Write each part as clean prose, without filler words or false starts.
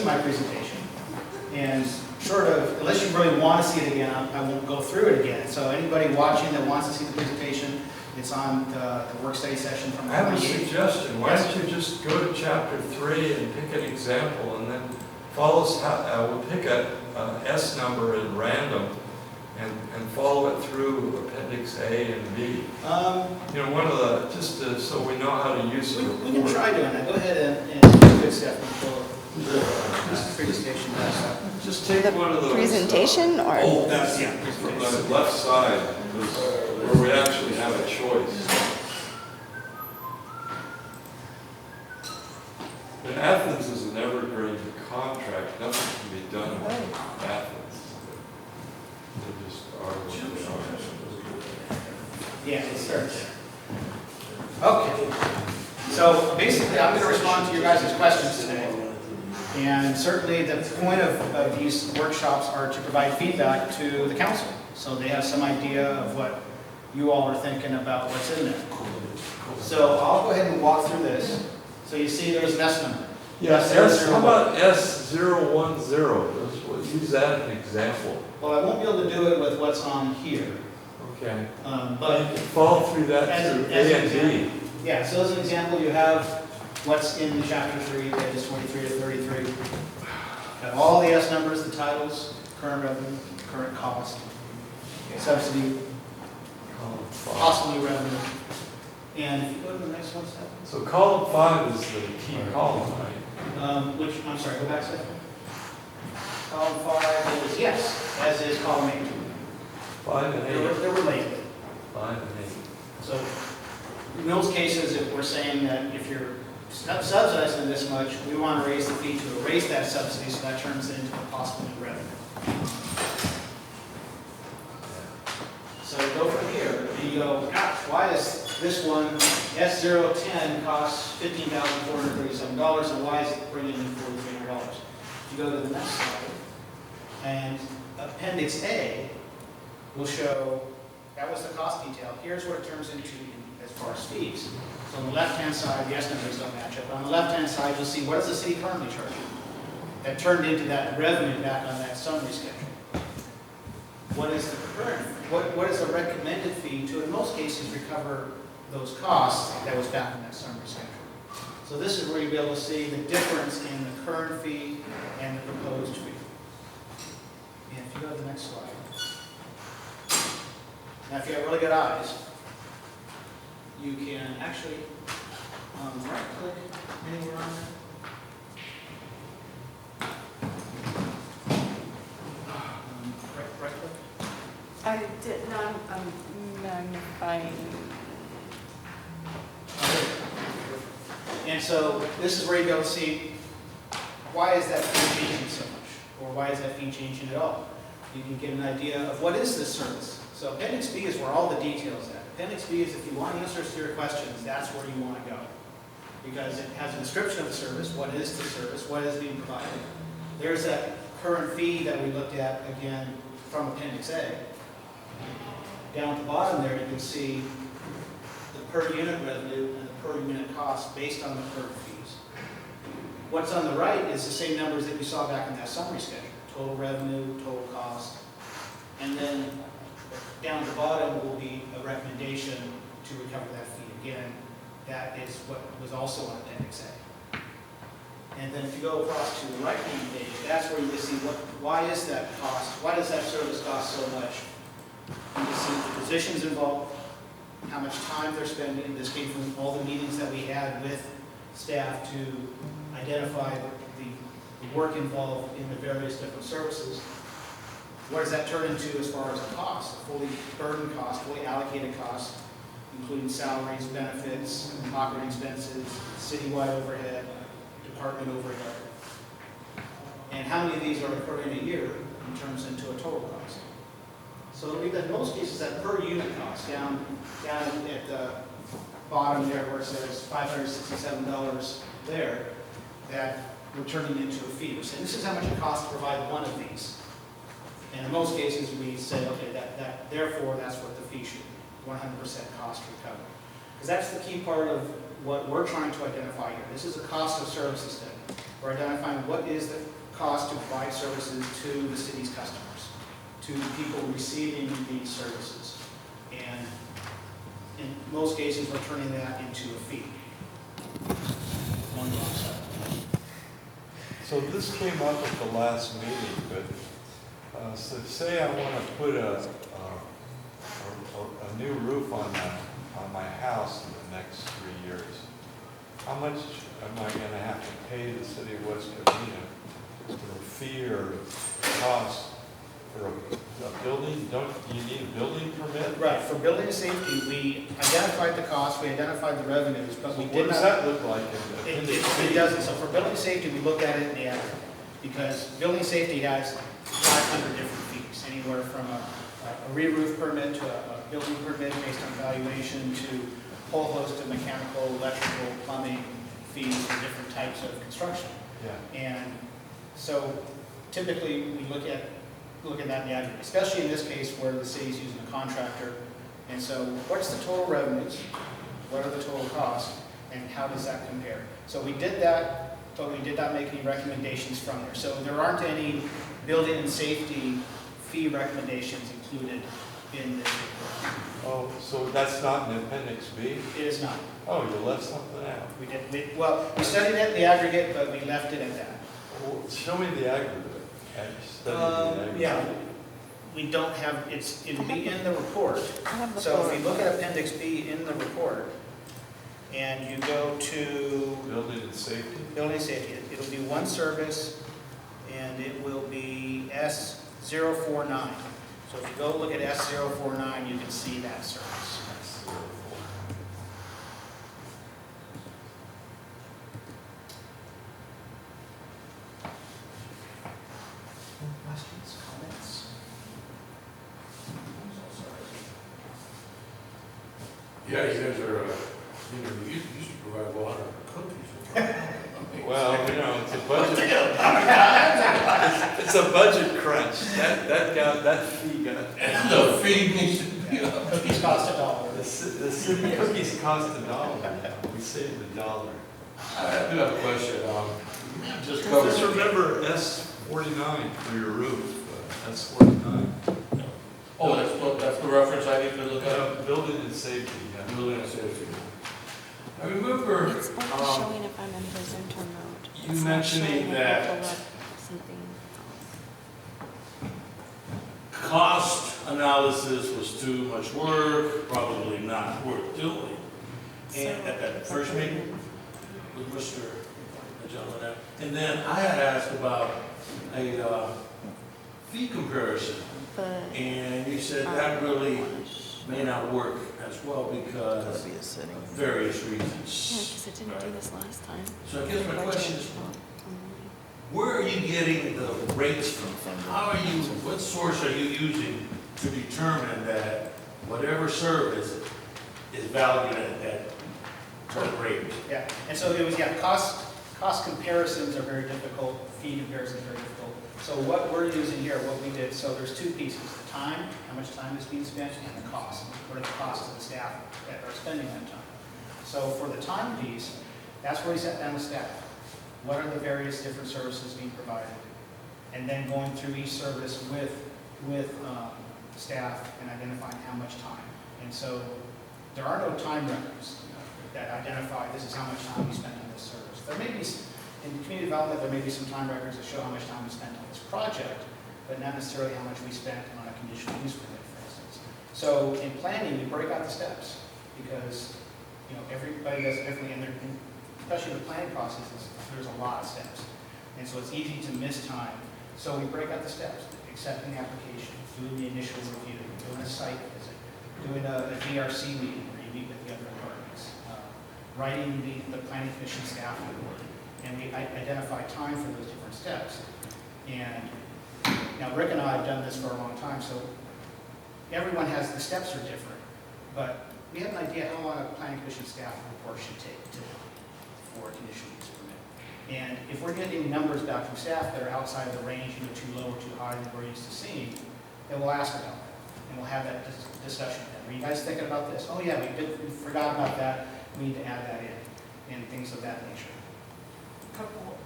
seen my presentation. And short of, unless you really want to see it again, I won't go through it again. So anybody watching that wants to see the presentation, it's on the work study session from the I have a 28th. suggestion. Why don't you just go to chapter 3 and pick an example, and then follow us. We'll pick a S number at random and follow it through Appendix A and B. You know, one of the, just so we know how to use it. We can try doing that. Go ahead and do good stuff until this presentation does that. Just take one of those. Presentation or? Oh, that's, yeah, from the left side, where we actually have a choice. And Athens is an evergreen contract. Nothing can be done with Athens. They just are what they are. Yeah, it starts. Okay. So basically, I'm going to respond to your guys' questions today. And certainly the point of these workshops are to provide feedback to the council. So they have some idea of what you all are thinking about what's in there. So I'll go ahead and walk through this. So you see there's an S number. Yes, how about S010? Use that as an example. Well, I won't be able to do it with what's on here. Okay. But follow through that to A and B. Yeah, so as an example, you have what's in chapter 3, pages 23 to 33. Got all the S numbers, the titles, current revenue, current cost, subsidy, possibly revenue. And if you go to the next one, Steph. So column 5 is the key column, right? I'm sorry, go back a second. Column 5 is, yes, as is column 8. 5 and 8. They're related. 5 and 8. So in those cases, if we're saying that if you're subsidizing this much, we want to raise the fee to erase that subsidy, so that turns it into a possible new revenue. So you go from here, and you go, gosh, why is this one, S010, costs $15,437, and why is it bringing in $4,300? You go to the next slide, and Appendix A will show, that was the cost detail. Here's what it turns into as far as fees. So on the left-hand side, the S numbers don't match up. On the left-hand side, you'll see what does the city currently charge? That turned into that revenue back on that summary schedule. What is the current, what is the recommended fee to, in most cases, recover those costs that was back in that summary schedule? So this is where you'll be able to see the difference in the current fee and the proposed fee. And if you go to the next slide. Now, if you have really good eyes, you can actually right-click anywhere on there. Right-click. I did not, magnifying. And so this is where you go to see why is that fee changing so much, or why is that fee changing at all. You can get an idea of what is this service. So Appendix B is where all the details are. Appendix B is if you want answers to your questions, that's where you want to go. Because it has a description of the service, what is the service, what is being provided. There's that current fee that we looked at again from Appendix A. Down at the bottom there, you can see the per unit revenue and the per unit cost based on the current fees. What's on the right is the same numbers that you saw back in that summary schedule. Total revenue, total cost, and then down at the bottom will be a recommendation to recover that fee. Again, that is what was also on Appendix A. And then if you go across to the right-hand page, that's where you can see why is that cost, why does that service cost so much? You can see the positions involved, how much time they're spending. This came from all the meetings that we had with staff to identify the work involved in the various different services. What does that turn into as far as a cost? A fully burdened cost, fully allocated cost, including salaries, benefits, operating expenses, citywide overhead, department overhead. And how many of these are occurring a year in terms into a total cost? So in most cases, that per unit cost down at the bottom there where it says $567 there, that we're turning into a fee. We're saying this is how much it costs to provide one of these. And in most cases, we say, okay, therefore, that's what the fee should be, 100% cost recovery. Because that's the key part of what we're trying to identify here. This is a cost of services study. We're identifying what is the cost to provide services to the city's customers, to the people receiving these services. And in most cases, we're turning that into a fee. On the offset. So this came up at the last meeting, but, so say I want to put a new roof on my house in the next 3 years. How much am I going to have to pay the city of West Covina for a fee or cost for a building? Don't you need a building permit? Right, for building and safety, we identified the cost, we identified the revenues, but we What did does not. that look like in the appendix It B? doesn't, so for building safety, we look at it in the aggregate, because building safety has 500 different fees, anywhere from a re-roof permit to a building permit based on valuation to a whole host of mechanical, electrical, plumbing fees for different types of construction. Yeah. And so typically, we look at that in the aggregate, especially in this case where the city's using a contractor. And so what's the total revenues? What are the total costs? And how does that compare? So we did that, but we did not make any recommendations from there. So there aren't any building and safety fee recommendations included in this report. Oh, so that's not in appendix B? It is not. Oh, you left something out. We studied it in the aggregate, but we left it at that. Well, show me the aggregate. I studied the aggregate. Yeah, we don't have, it'll be in the report. I have the So if you floor. look at appendix B in the report, and you go to Building and safety? building safety, it'll be one service, and it will be S049. So if you go look at S049, you can see that service. That's 04. Questions, comments? Yeah, you guys are, you used to provide water and cookies. Well, you know, it's a budget. It's a budget crunch. That fee got. And the fee needs to be up. Cookies cost $1. The city cookies cost $1. We saved $1. I do have a question, just Just cover. remember S49 for your roof. S49. Oh, that's the reference I need to look at? Building and safety, yeah. Building and safety. I remember, It's only showing if I'm in presenter mode. you It's not mentioning showing if I that- pull up something else. cost analysis was too much work, probably not worth doing. And at that first meeting with Mr. the gentleman there. And then I had asked about a fee comparison, But. and you said that really may not work as well because of various Yeah, reasons. because it didn't do this last time. So I guess my question is, where are you getting the rates from? How are you, what source are you using to determine that whatever service is valued at that rate? Yeah, and so it was, cost comparisons are very difficult, fee comparisons are very difficult. So what we're using here, what we did, so there's two pieces, the time, how much time is being spent, and the cost. What are the costs of the staff that are spending that time? So for the time piece, that's where we sat down with staff. What are the various different services being provided? And then going through each service with staff and identifying how much time. And so there are no time records that identify this is how much time we spent on this service. There may be, in community development, there may be some time records that show how much time we spent on this project, but not necessarily how much we spent on a conditional use permit, for instance. So in planning, we break out the steps because, everybody does it differently, and especially the planning processes, there's a lot of steps. And so it's easy to miss time. So we break out the steps, accepting the application, doing the initial review, doing a site visit, doing a DRC meeting where you meet with the other departments, writing the planning commission staff report, and we identify time for those different steps. And now Rick and I have done this for a long time, so everyone has, the steps are different, but we have an idea how long a planning commission staff report should take for a conditional use permit. And if we're getting numbers back from staff that are outside of the range, too low or too high than we're used to seeing, then we'll ask about that. And we'll have that discussion then. Are you guys thinking about this? Oh yeah, we forgot about that. We need to add that in, and things of that nature. Couple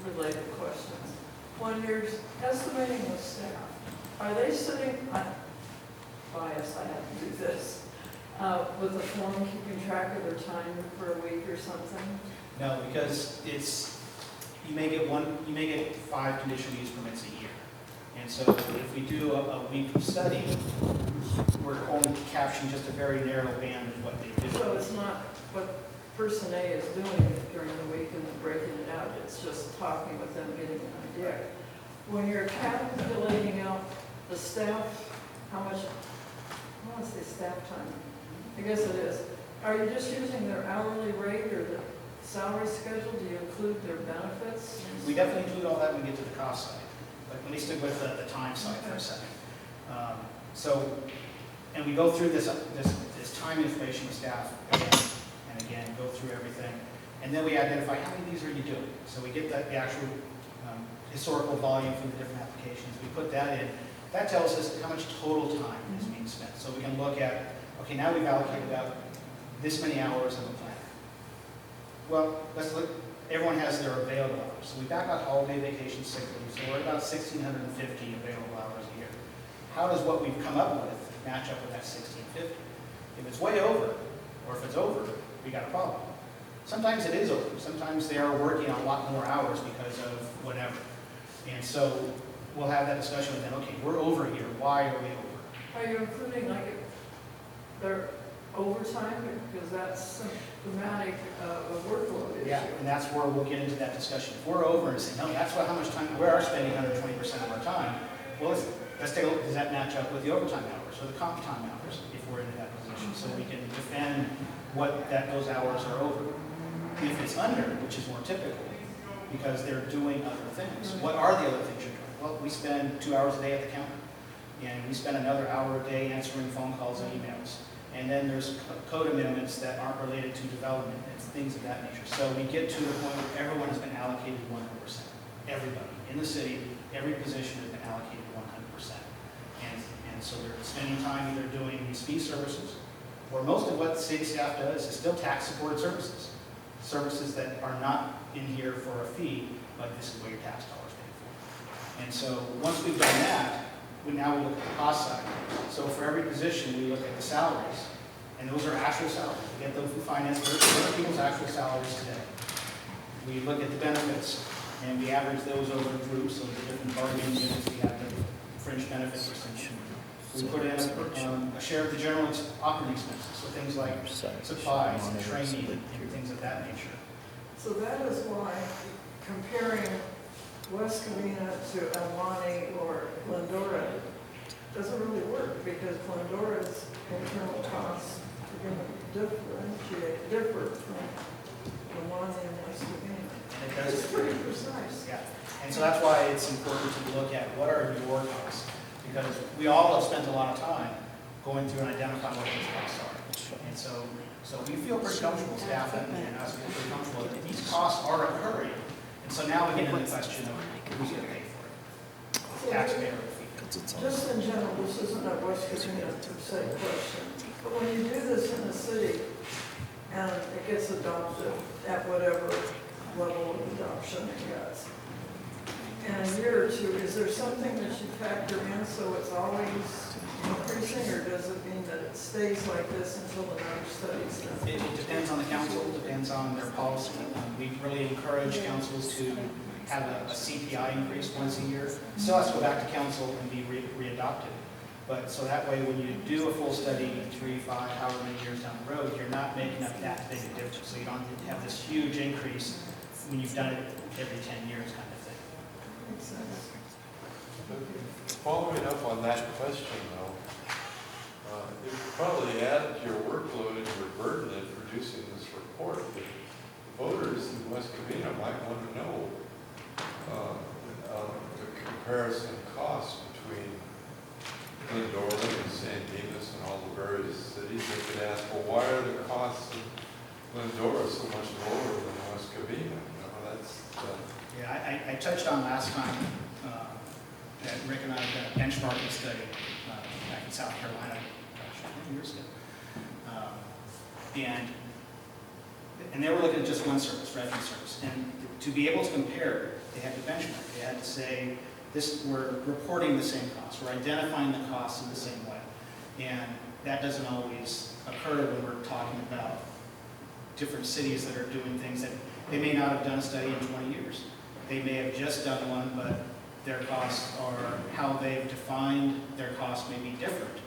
related questions. When you're estimating the staff, are they sitting, I'm biased, I have to do this, with a form keeping track of their time for a week or something? No, because you may get 5 conditional use permits a year. And so if we do a week of study, we're only capturing just a very narrow band of what they do. So it's not what person A is doing during the week and then breaking it out, it's just talking with them, getting an idea. When you're calculating out the staff, how much, I want to say staff time, I guess it is. Are you just using their hourly rate or the salary schedule? Do you include their benefits? We definitely include all that when we get to the cost side. But let me stick with the time side for a second. And we go through this time information with staff again and again, go through everything. And then we identify how many of these are you doing. So we get the actual historical volume from the different applications. We put that in. That tells us how much total time is being spent. So we can look at, okay, now we've allocated out this many hours in the plan. Well, let's look, everyone has their available hours. So we back out holiday, vacation, sick leave. So we're at about 1,650 available hours a year. How does what we've come up with match up with that 1,650? If it's way over, or if it's over, we got a problem. Sometimes it is over. Sometimes they are working a lot more hours because of whatever. And so we'll have that discussion with them. Okay, we're over here. Why are we over? Are you including like their overtime? Because that's symptomatic of a workload issue. Yeah, and that's where we'll get into that discussion. If we're over and say, no, that's how much time, we are spending 120% of our time. Well, let's take a look, does that match up with the overtime hours or the comp time hours if we're in that position? So we can defend what those hours are over. If it's under, which is more typical, because they're doing other things. What are the other things you're doing? Well, we spend 2 hours a day at the counter, and we spend another hour a day answering phone calls and emails. And then there's code amendments that aren't related to development and things of that nature. So we get to the point where everyone has been allocated 100%. Everybody in the city, every position has been allocated 100%. And so they're spending time either doing these fee services, or most of what city staff does is still tax-supported services. Services that are not in here for a fee, but this is what your tax dollars pay for. And so once we've done that, now we look at the cost side. So for every position, we look at the salaries, and those are actual salaries. We get those from finance, those are people's actual salaries today. We look at the benefits, and we average those over the group, so the different bargaining units, we have the fringe benefit percentage. We put in a share of the general operating expenses, so things like supplies and training and things of that nature. So that is why comparing West Covina to Alwani or Glendora doesn't really work, because Glendora's internal costs are going to differ from Alwani and West Covina. And it does. It's pretty precise. Yeah, and so that's why it's important to look at what are your costs, because we all have spent a lot of time going through and identifying what these costs are. And so we feel pretty comfortable, staff and us feel pretty comfortable that these costs are occurring. And so now we get into the question of who's going to pay for it, taxpayer or fee. Just in general, this isn't a West Covina per se question, but when you do this in the city and it gets adopted at whatever level of adoption it gets, in a year or two, is there something that you factor in so it's always increasing, or does it mean that it stays like this until another study's done? It depends on the council, it depends on their policy. We really encourage councils to have a CPI increase once a year. Still has to go back to council and be readopted. But so that way, when you do a full study in 3, 5, however many years down the road, you're not making up that big a difference. So you don't have this huge increase when you've done it every 10 years kind of thing. Makes sense. Following up on that question, though, it would probably add to your workload and your burden in producing this report. The voters in West Covina might want to know the comparison cost between Glendora and San Dimas and all the various cities. They could ask, well, why are the costs of Glendora so much lower than West Covina? Yeah, I touched on last time that Rick and I did a benchmarking study back in South Carolina, gosh, 10 years ago. And And they were looking at just one service, refuse service. And to be able to compare, they had to benchmark. They had to say, we're reporting the same costs. We're identifying the costs in the same way. And that doesn't always occur when we're talking about different cities that are doing things that they may not have done a study in 20 years. They may have just done one, but their costs are, how they've defined their costs may be different.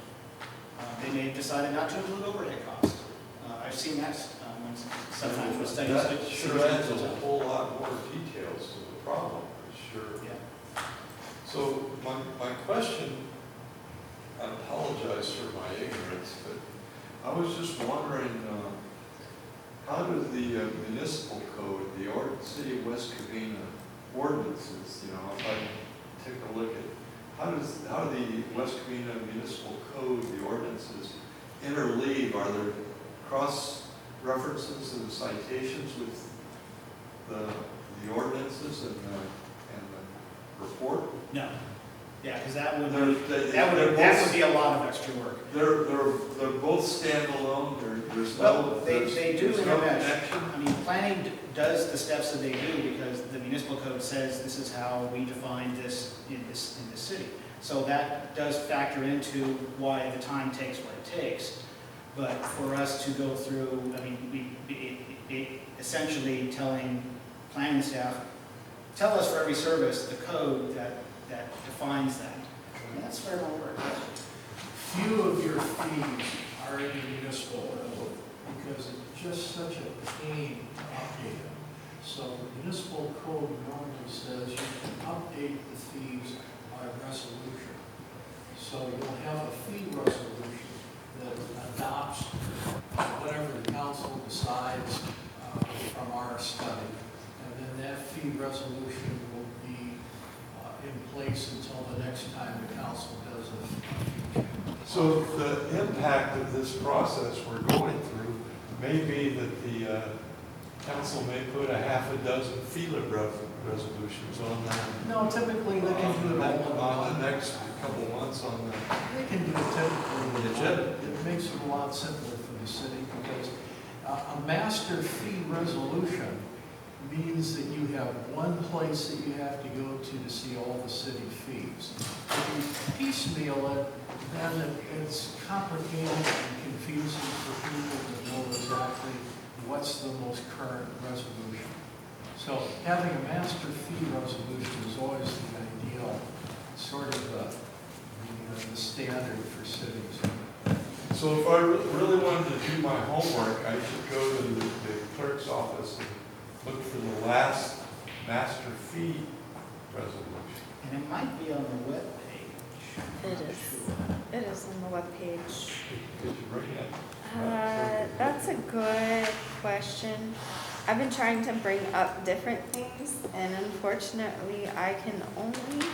They may have decided not to include overhead costs. I've seen that sometimes with studies. That sure adds a whole lot more details to the problem, for sure. Yeah. So my question, I apologize for my ignorance, but I was just wondering, how does the municipal code, the City of West Covina ordinances, if I take a look at, how do the West Covina Municipal Code, the ordinances, interleave? Are there cross references and citations with the ordinances and the report? No. Yeah, because that would be a lot of extra work. They're both standalone. There's Well, no they do there's no intermesh. connection. I mean, planning does the steps that they do because the municipal code says this is how we define this in this city. So that does factor into why the time takes what it takes. But for us to go through, I mean, we essentially telling planning staff, tell us for every service the code that defines that. And that's fair amount of work. Few of your fees are in the municipal code because it's just such a pain to update them. So the municipal code normally says you can update the fees by resolution. So you'll have a fee resolution that adopts whatever the council decides from our study. And then that fee resolution will be in place until the next time the council does it. So the impact of this process we're going through may be that the council may put a half a dozen FELA resolutions on that. No, typically they can do it all on the next couple months on the. They can do it typically. The agenda. It makes it a lot simpler for the city because a master fee resolution means that you have one place that you have to go to see all the city fees. If you piecemeal it, then it's complicated and confusing for people to know exactly what's the most current resolution. So having a master fee resolution is always the ideal, sort of the standard for cities. So if I really wanted to do my homework, I should go to the clerk's office and look for the last master fee resolution. And it might be on the web page. It is. It is on the webpage. Could you bring it? That's a good question. I've been trying to bring up different things, and unfortunately, I can only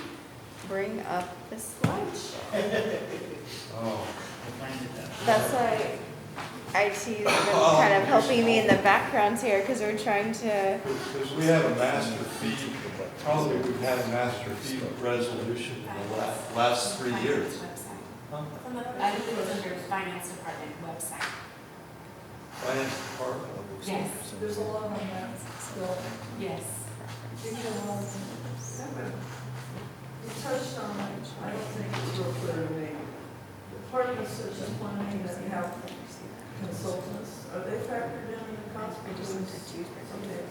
bring up the slideshow. Oh. That's why IT has been kind of helping me in the background here, because we're trying to. Because we have a master fee, probably we've had a master fee resolution in the last 3 years. Huh? I think it was under Finance Department website. Finance department. Yes, There's a lot on that still. yes. You touched on it, I don't think it's real clear to me. Part of the such planning that you have consultants, are they factored in the cost of doing something?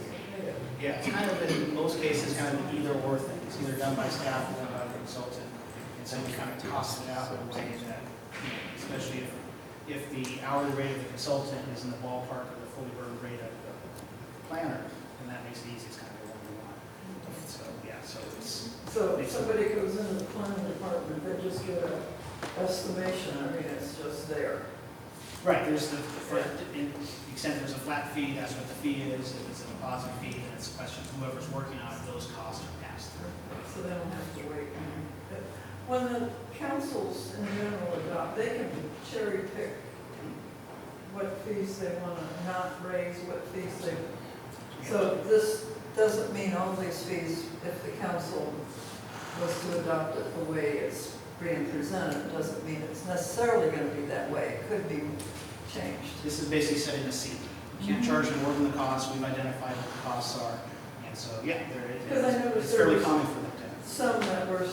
Yeah, it's kind of in most cases kind of an either or thing. It's either done by staff or done by the consultant. And so we kind of toss it out in a way that, especially if the hourly rate of the consultant is in the ballpark of the fully burdened rate of the planner, then that makes it easy. It's kind of what we want. So, yeah, so it's. So if somebody goes into the planning department, they just get an estimation, I mean, it's just there. Right, there's in the extent there's a flat fee, that's what the fee is. If it's a deposit fee, then it's a question of whoever's working on it, those costs are passed through. So they don't have to wait. When the councils in general adopt, they can cherry pick what fees they want to not raise, what fees they, so this doesn't mean all these fees, if the council was to adopt it the way it's being presented, doesn't mean it's necessarily going to be that way. It could be changed. This is basically setting a seat. can't charge more than the cost, we've identified what the costs are. And so, yeah, Because I noticed it's there fairly was common for them to have. some that were,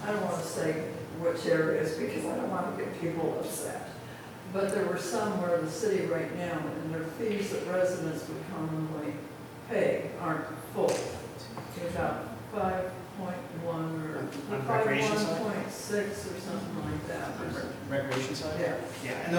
I don't want to say which areas because I don't want to get people upset. But there were some where the city right now, and their fees that residents would commonly pay aren't full. About 5.1 or On the 5.1.6 recreation side? or something like that. Recreation side? Yeah. Yeah, and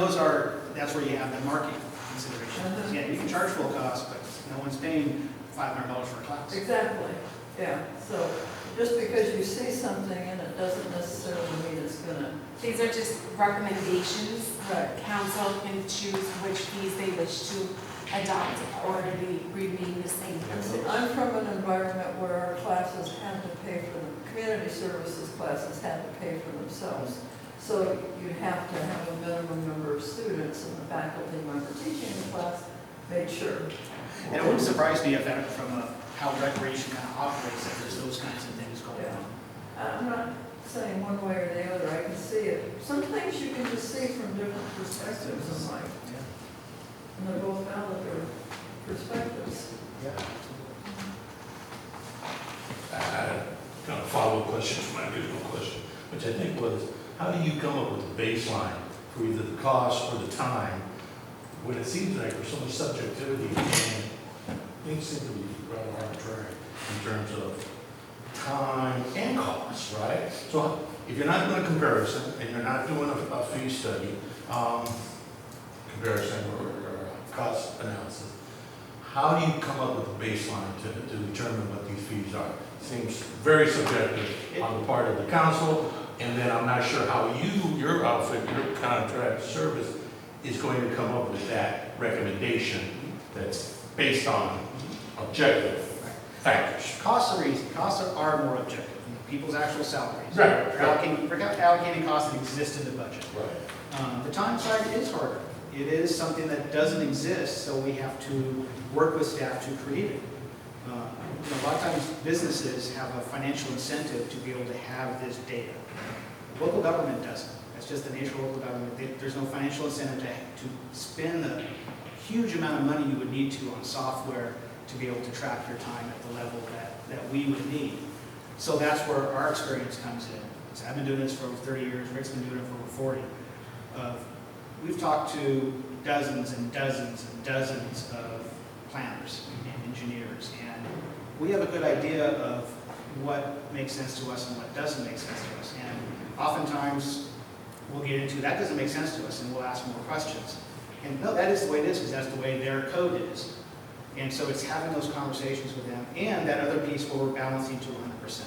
that's where you have the market consideration. Yeah, you can charge full cost, but no one's paying $500 for a class. Exactly, yeah. So just because you see something and it doesn't necessarily mean it's gonna. These are just recommendations. Right. Council can choose which fees they wish to adopt or to remain the same. See, I'm from an environment where our classes had to pay for them, community services classes had to pay for themselves. So you have to have a minimum number of students, and the faculty member teaching the class made sure. And it wouldn't surprise me if that, from how recreation kind of operates, that there's those kinds of things going Yeah. on. I'm not saying one way or the other, I can see it. Some things you can just see from different perspectives in life, and they're both valid perspectives. Yeah. I had a kind of follow-up question to my original question, which I think was, how do you come up with a baseline for either the cost or the time, when it seems like there's so much subjectivity and things seem to be rather arbitrary in terms of time and cost, right? So if you're not doing a comparison and you're not doing a fee study, comparison or cost analysis, how do you come up with a baseline to determine what these fees are? Seems very subjective on the part of the council, and then I'm not sure how your outfit, your contract service is going to come up with that recommendation that's based on objective factors. Costs are easy. Costs are more objective. People's actual salaries. Right. We're allocating costs that exist in the budget. Right. The time side is harder. It is something that doesn't exist, so we have to work with staff to create it. A lot of times businesses have a financial incentive to be able to have this data. Local government doesn't. That's just the nature of local government. There's no financial incentive to spend the huge amount of money you would need to on software to be able to track your time at the level that we would need. So that's where our experience comes in. So I've been doing this for over 30 years. Rick's been doing it for over 40. We've talked to dozens and dozens and dozens of planners and engineers, and we have a good idea of what makes sense to us and what doesn't make sense to us. And oftentimes, we'll get into that doesn't make sense to us, and we'll ask more questions. And no, that is the way it is, because that's the way their code is. And so it's having those conversations with them, and that other piece where we're balancing to 100%.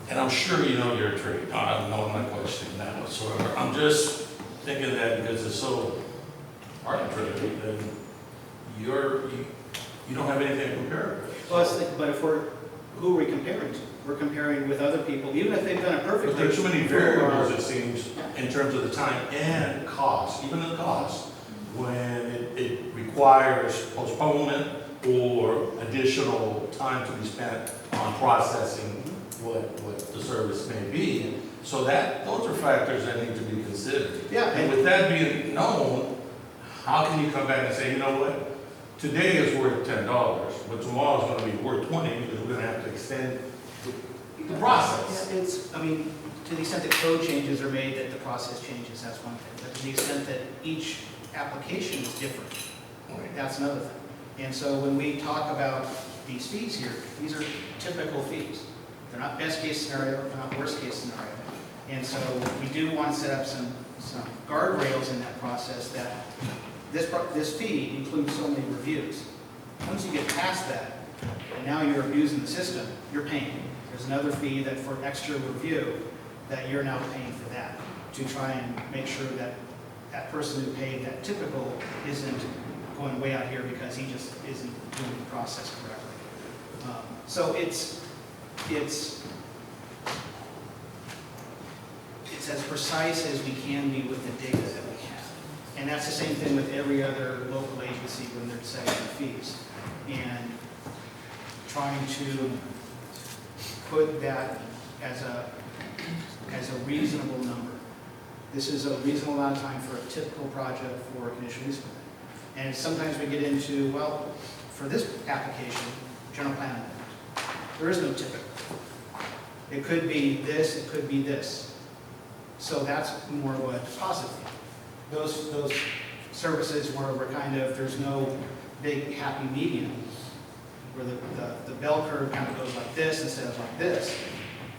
And I'm sure you know your trade. I'm not questioning that whatsoever. I'm just thinking that because it's so arbitrary, then you don't have anything to compare with. Well, but who are we comparing to? We're comparing with other people, even if they've done it perfectly. But there are too many variables, it seems, in terms of the time and cost, even the cost, when it requires postponement or additional time to be spent on processing what the service may be. So those are factors that need to be considered. Yeah. And with that being known, how can you come back and say, you know what, today is worth $10, but tomorrow is going to be worth $20 because we're going to have to extend the process. Yeah, to the extent that code changes are made, that the process changes, that's one thing. But to the extent that each application is different, that's another thing. And so when we talk about these fees here, these are typical fees. They're not best case scenario, they're not worst case scenario. And so we do want to set up some guardrails in that process that this fee includes so many reviews. Once you get past that, and now you're abusing the system, you're paying. There's another fee that for extra review that you're now paying for that to try and make sure that that person who paid that typical isn't going way out here because he just isn't doing the process correctly. So it's as precise as we can be with the data that we have. And that's the same thing with every other local agency when they're setting the fees. And trying to put that as a reasonable number This is a reasonable amount of time for a typical project for a conditional use permit. And sometimes we get into, well, for this application, general plan amendment, there is no typical. It could be this, it could be this. So that's more of a deposit fee. Those services where we're kind of, there's no big happy medium, where the bell curve kind of goes like this instead of like this,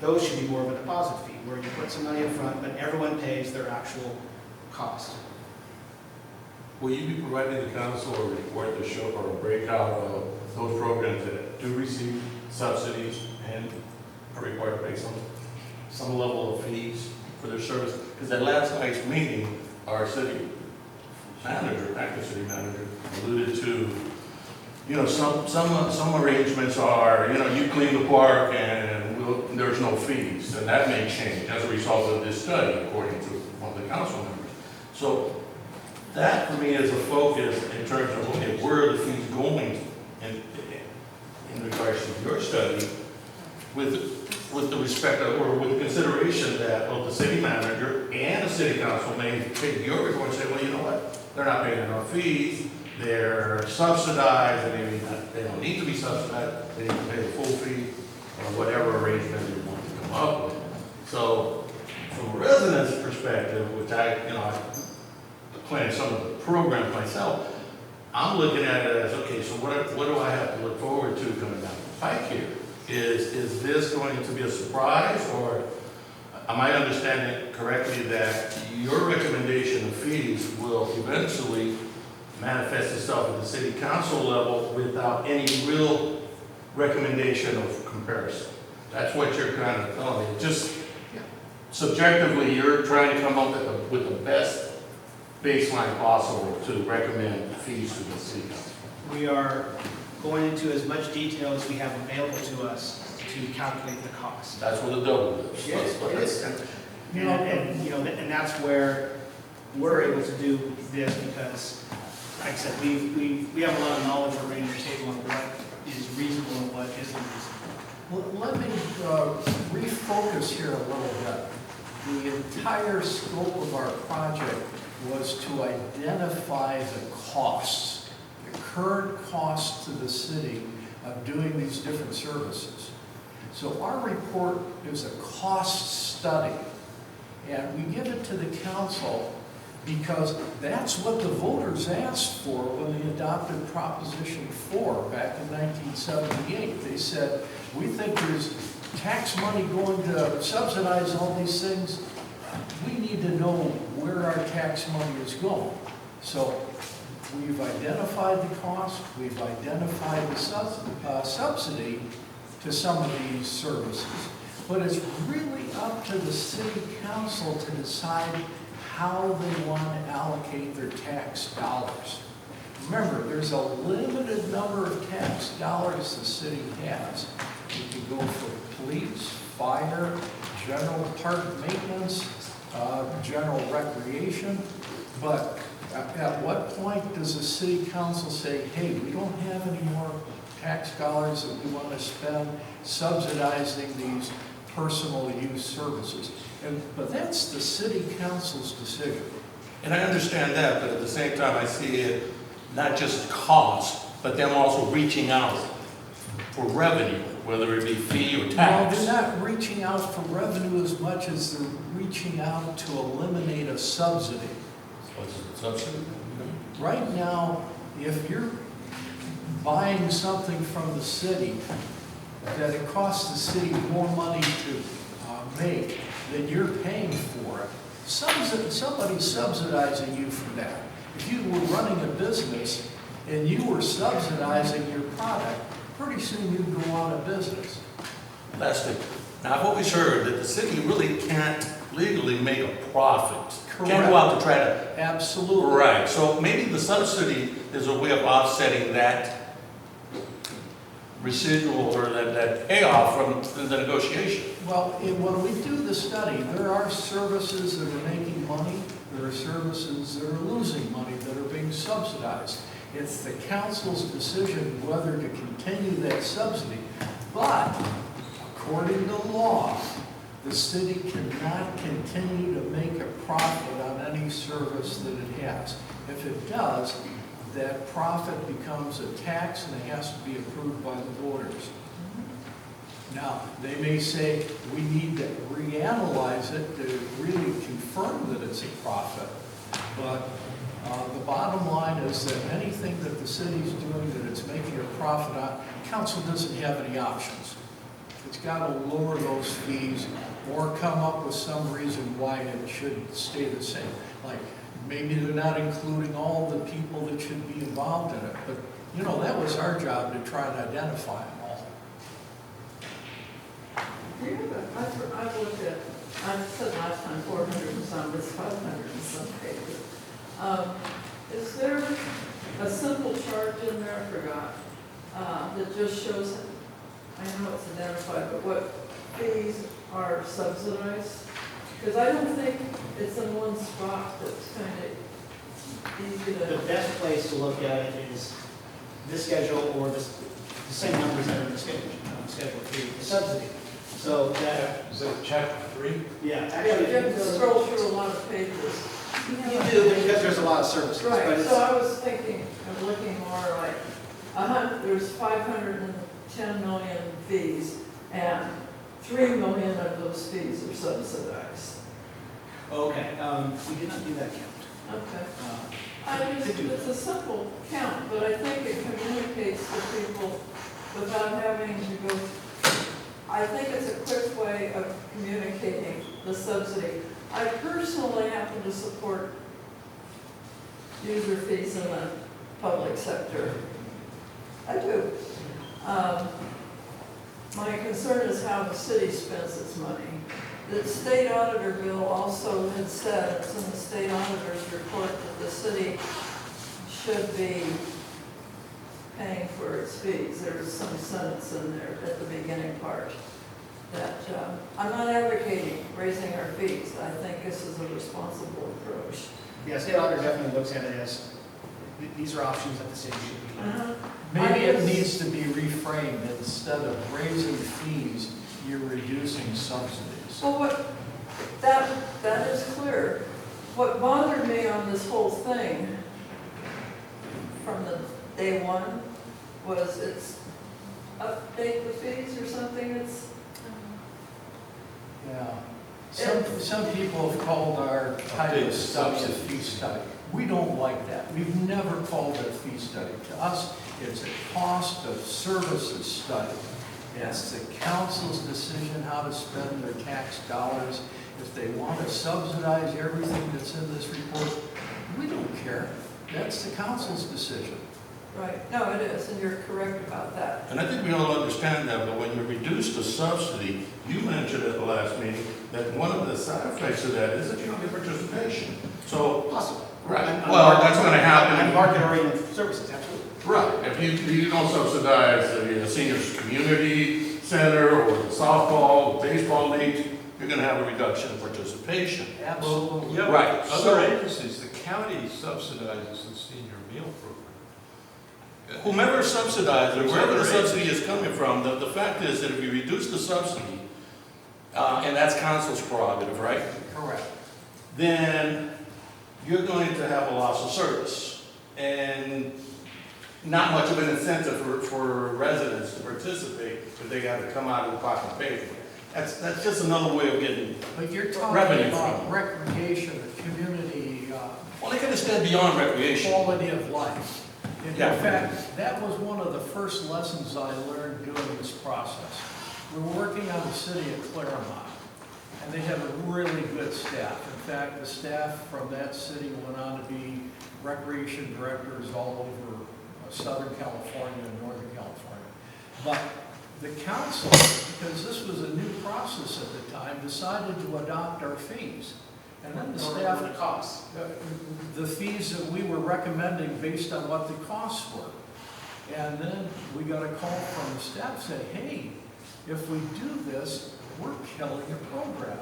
those should be more of a deposit fee, where you put some money up front, but everyone pays their actual cost. Will you be providing the council a report to show or a breakout of those programs that do receive subsidies and are required to pay some level of fees for their service? Because at last night's meeting, our city manager, acting city manager, alluded to, you know, some arrangements are, you know, you clean the park and there's no fees, and that may change as a result of this study, according to one of the council members. So that for me is a focus in terms of, okay, where are the fees going in regards to your study, with the respect of, or with the consideration that both the city manager and the city council may take your report and say, well, you know what, they're not paying enough fees, they're subsidized, and they don't need to be subsidized, they need to pay the full fee, or whatever arrangement you want to come up with. So, from a resident's perspective, which I plan some of the programs myself, I'm looking at it as, okay, so what do I have to look forward to coming down the pike here? Is this going to be a surprise, or am I understanding correctly that your recommendation of fees will eventually manifest itself at the city council level without any real recommendation of comparison? That's what you're kind of telling me. Just subjectively, you're trying to come up with the best baseline possible to recommend fees to the city council. We are going into as much detail as we have available to us to calculate the cost. That's what the double is. Yes, it is. And that's where we're able to do this because, like I said, we have a lot of knowledge we're bringing to the table on what is reasonable and what isn't reasonable. Well, let me refocus here a little bit. The entire scope of our project was to identify the costs, the current costs to the city of doing these different services. So our report is a cost study, and we give it to the council because that's what the voters asked for when they adopted Proposition 4 back in 1978. They said, we think there's tax money going to subsidize all these things. We need to know where our tax money is going. So we've identified the cost, we've identified the subsidy to some of these services, but it's really up to the city council to decide how they want to allocate their tax dollars. Remember, there's a limited number of tax dollars the city has. You can go for police, fire, general park maintenance, general recreation, but at what point does the city council say, hey, we don't have any more tax dollars that we want to spend subsidizing these personal use services? But that's the city council's decision. And I understand that, but at the same time, I see it not just cost, but them also reaching out for revenue, whether it be fee or tax. No, they're not reaching out for revenue as much as they're reaching out to eliminate a subsidy. What's the subsidy? Right now, if you're buying something from the city that it costs the city more money to make than you're paying for it, somebody's subsidizing you for that. If you were running a business and you were subsidizing your product, pretty soon you'd go out of business. Lastly, now I've always heard that the city really can't legally make a profit. Can't go out to try to. Absolutely. Right, so maybe the subsidy is a way of offsetting that residual or that payoff from the negotiation. Well, when we do the study, there are services that are making money, there are services that are losing money, that are being subsidized. It's the council's decision whether to continue that subsidy. But according to law, The city cannot continue to make a profit on any service that it has. If it does, that profit becomes a tax and it has to be approved by the voters. Now, they may say, we need to reanalyze it to really confirm that it's a profit. But the bottom line is that anything that the city's doing that it's making a profit on, council doesn't have any options. It's got to lower those fees or come up with some reason why it should stay the same. Like, maybe they're not including all the people that should be involved in it. But, you know, that was our job to try and identify them all. I've looked at, I said last time 400 and some, it's 500 and some pages. Is there a simple chart in there, I forgot, that just shows, I know it's identified, but what fees are subsidized? Because I don't think it's in one spot that's kind of easy The to. best place to look at it is this schedule or the same numbers that are in the schedule 3, the subsidy. So that, Is that chapter 3? yeah, Yeah, you actually, have to scroll through a lot of pages. you do because there's a lot of services. But Right, it's, so I was thinking of looking more like, there's 510 million fees, and 3 million of those fees are subsidized. okay, we did not do that count. Okay. Could do It's a simple count, but I think it communicates to people without having to go. I think it's a quick way of communicating the subsidy. I personally happen to support user fees in the public sector. I do. My concern is how the city spends its money. The state auditor bill also had said, it's in the state auditor's report, that the city should be paying for its fees. There's some sentence in there at the beginning part that I'm not advocating raising our fees. I think this is a responsible approach. Yeah, state auditor definitely looks at it as, these are options that the city should be. Maybe it needs to be reframed. Instead of raising fees, you're reducing subsidies. Well, that is clear. What bothered me on this whole thing from the day one was it's update the fees or something. It's Yeah. Some people have called our type of study a fee study. We don't like that. We've never called it a fee study. To us, it's a cost of services study. It's the council's decision how to spend their tax dollars. If they want to subsidize everything that's in this report, we don't care. That's the council's decision. right. No, it is, and you're correct about that. And I think we all understand that, but when you reduce the subsidy, you mentioned at the last meeting that one of the side effects of that is that you don't get participation. So, Possible. right, well, that's gonna happen. And market-oriented services, absolutely. Right, if you don't subsidize the seniors community center or the softball, baseball leagues, you're gonna have a reduction in participation. Absolutely. Yeah, Right, but so- other agencies, the county subsidizes the senior meal program. Whomever subsidizes, or wherever the Whichever subsidy is coming from, the fact is that if you reduce the subsidy, and that's council's prerogative, right? Correct. Then you're going to have a loss of service. And not much of an incentive for residents to participate if they got to come out of the pocket and pay for it. That's just another way of getting, But you're talking Revenue about from- recreation, community, well, they can extend beyond recreation. quality of life. And Yeah. in fact, that was one of the first lessons I learned doing this process. We were working on the city of Claremont, and they have a really good staff. In fact, the staff from that city went on to be recreation directors all over Southern California and Northern California. But the council, because this was a new process at the time, decided to adopt our fees. And then the staff, The costs. the fees that we were recommending based on what the costs were. And then we got a call from the staff saying, hey, if we do this, we're killing a program.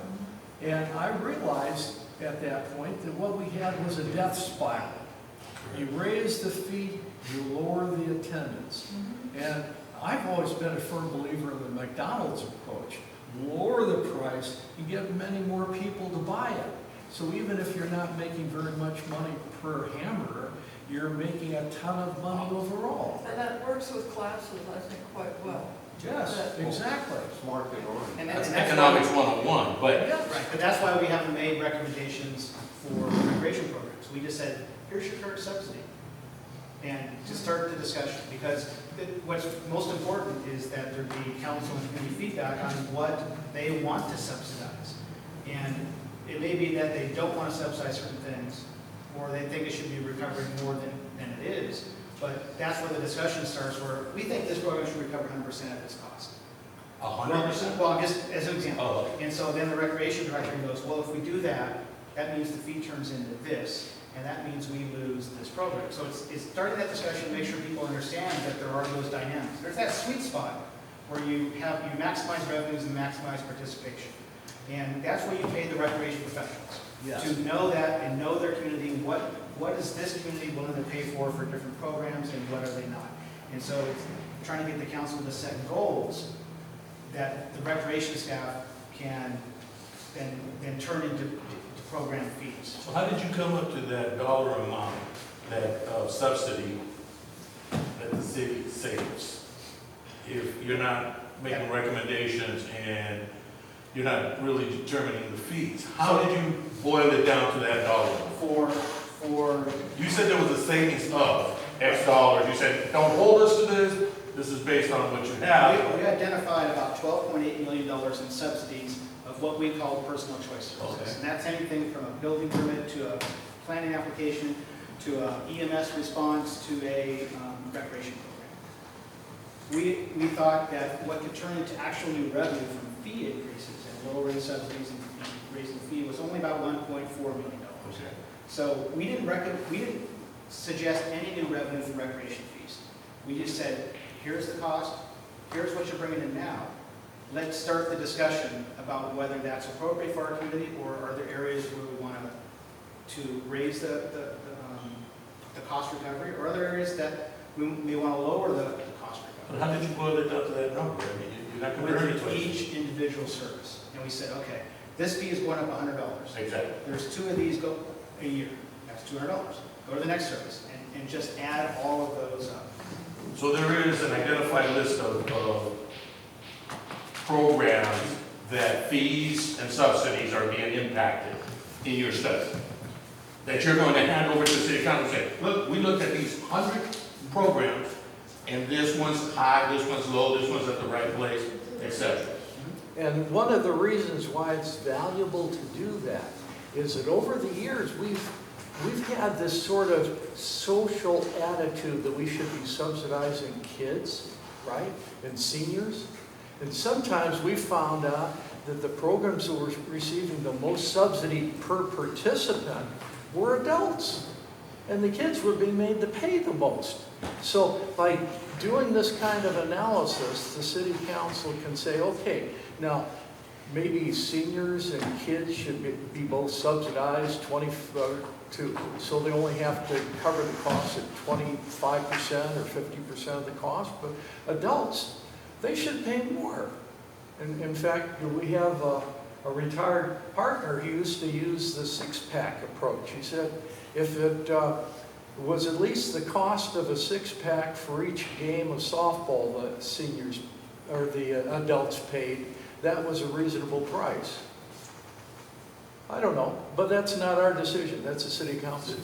And I realized at that point that what we had was a death spiral. You raise the fee, you lower the attendance. And I've always been a firm believer in the McDonald's approach. lower the price, you get many more people to buy it. So even if you're not making very much money per hamburger, you're making a ton of money overall. And that works with classes, I think, quite well. Yes, exactly. Smart and orange. And That's that's economics 101, but Right, but that's why we haven't made recommendations for recreation programs. We just said, here's your current subsidy. And to start the discussion, because what's most important is that there be council and community feedback on what they want to subsidize. And it may be that they don't want to subsidize certain things, or they think it should be recovering more than it is. But that's where the discussion starts, where we think this program should recover 100% of its cost. 100%? Well, just as an example. Oh, And so then the recreation director goes, well, if we do that, that means the fee turns into this, and that means we lose this program. So it's starting that discussion to make sure people understand that there are those dynamics. There's that sweet spot where you maximize revenues and maximize participation. And that's where you pay the recreation professionals. To know that and know their community, what is this community willing to pay for different programs and what are they not? And so it's trying to get the council to set goals that the recreation staff can then turn into program fees. so how did you come up to that dollar amount, that subsidy that the city saves? If you're not making recommendations and you're not really determining the fees, how did you boil it down to that dollar? You said there was a savings of X dollars. You said, don't hold us to this. This is based on what you have. We identified about $12.8 million in subsidies of what we call personal choice services. Okay. And that's anything from a building permit to a planning application to a EMS response to a recreation program. We thought that what could turn into actual new revenue from fee increases and lowering subsidies and raising the fee was only about $1.4 million. Okay. So we didn't suggest any new revenue from recreation fees. We just said, here's the cost, here's what you're bringing in now. Let's start the discussion about whether that's appropriate for our community, or are there areas where we want to raise the cost recovery, or other areas that we may want to lower the cost But recovery. how did you boil it down to that number? I mean, you're not comparing it With to each individual service. And we said, okay, this fee is going up $100. Exactly. There's 2 of these go a year. That's $200. Go to the next service and just add all of those up. So there is an identified list of programs that fees and subsidies are being impacted in your study, that you're going to hand over to the city council and say, look, we looked at these 100 programs, and this one's high, this one's low, this one's at the right place, etc. And one of the reasons why it's valuable to do that is that over the years, we've had this sort of social attitude that we should be subsidizing kids, right, and seniors. And sometimes we found out that the programs that were receiving the most subsidy per participant were adults. And the kids were being made to pay the most. So by doing this kind of analysis, the city council can say, okay, now maybe seniors and kids should be both subsidized so they only have to cover the cost at 25% or 50% of the cost, but adults, they should pay more. And in fact, we have a retired partner who used to use the 6-pack approach. He said if it was at least the cost of a 6-pack for each game of softball the seniors or the adults paid, that was a reasonable price. I don't know, but that's not our decision. That's a city council.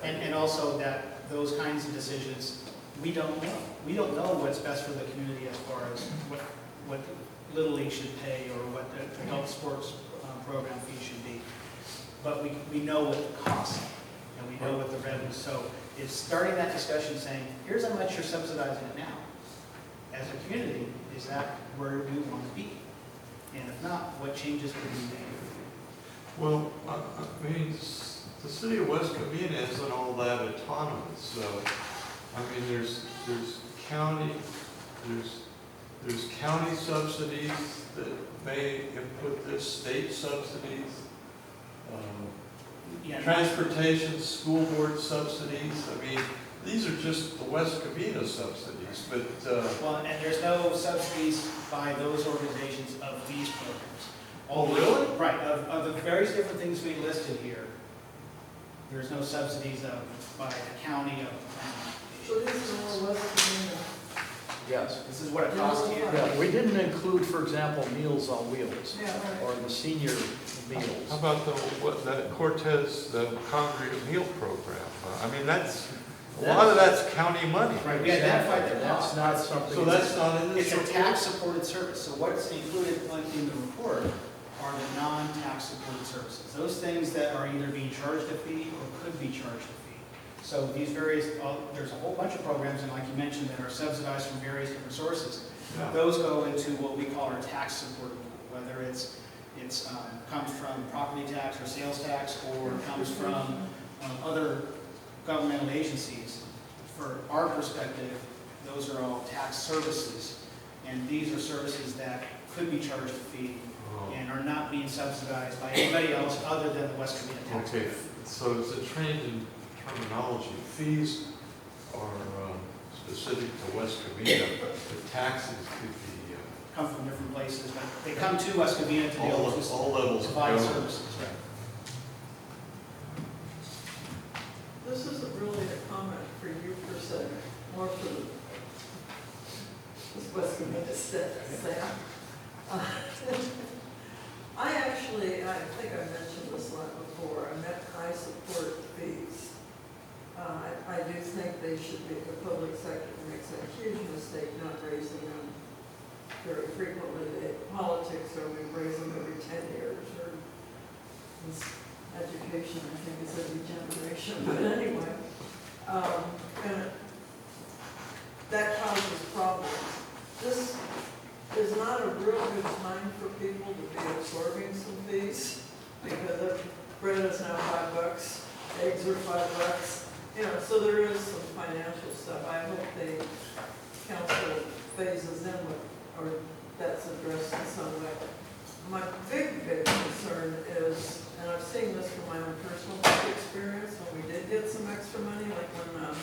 And also that those kinds of decisions, we don't know. We don't know what's best for the community as far as what Little League should pay or what the adult sports program fee should be. But we know what the costs and we know what the revenue. So it's starting that discussion saying, here's how much you're subsidizing it now. As a community, is that where we want to be? And if not, what changes could we make? Well, I mean, the city of West Covina isn't all that autonomous, so, I mean, there's county subsidies that may input this, state subsidies, Yeah, transportation, school board subsidies. I mean, these are just the West Covina subsidies, but, Well, and there's no subsidies by those organizations of these programs. Oh, really? Right, of the various different things we listed here, there's no subsidies by the county of. So these are all West Virginia. Yes. This is what it costs you. Yeah, we didn't include, for example, Meals on Wheels Yeah, right. or the senior meals. how about that Cortez, the congregate meal program? I mean, a lot of that's county money. Right, we identified the That's cost. not something. So that's not in this It's a report? tax-supported service, so what's included in the report are the non-tax supported services. Those things that are either being charged a fee or could be charged a fee. So these various, there's a whole bunch of programs, and like you mentioned, that are subsidized from various different sources. Yeah. Those go into what we call our tax supported pool, whether it's comes from property tax or sales tax, or comes from other governmental agencies. For our perspective, those are all tax services, and these are services that could be charged a fee and are not being subsidized by anybody else other than the West Covina taxpayer. Okay, so it's a trained in terminology. Fees are specific to West Covina, but taxes could be Come from different places, but they come to West Covina to be able to all levels of provide government. services. Right. This isn't really a comment for you per se, more for this West Virginia staff. I think I mentioned this line before, I support fees. I do think they should be, the public sector makes a huge mistake not raising them very frequently. Politics are, we raise them every 10 years, or education, I think, is every generation, but anyway. And that causes problems. This is not a real good time for people to be absorbing some fees, because the bread is now $5, eggs are $5, so there is some financial stuff. I hope the council phases in with, or that's addressed in some way. My big concern is, and I've seen this from my own personal experience, when we did get some extra money, like when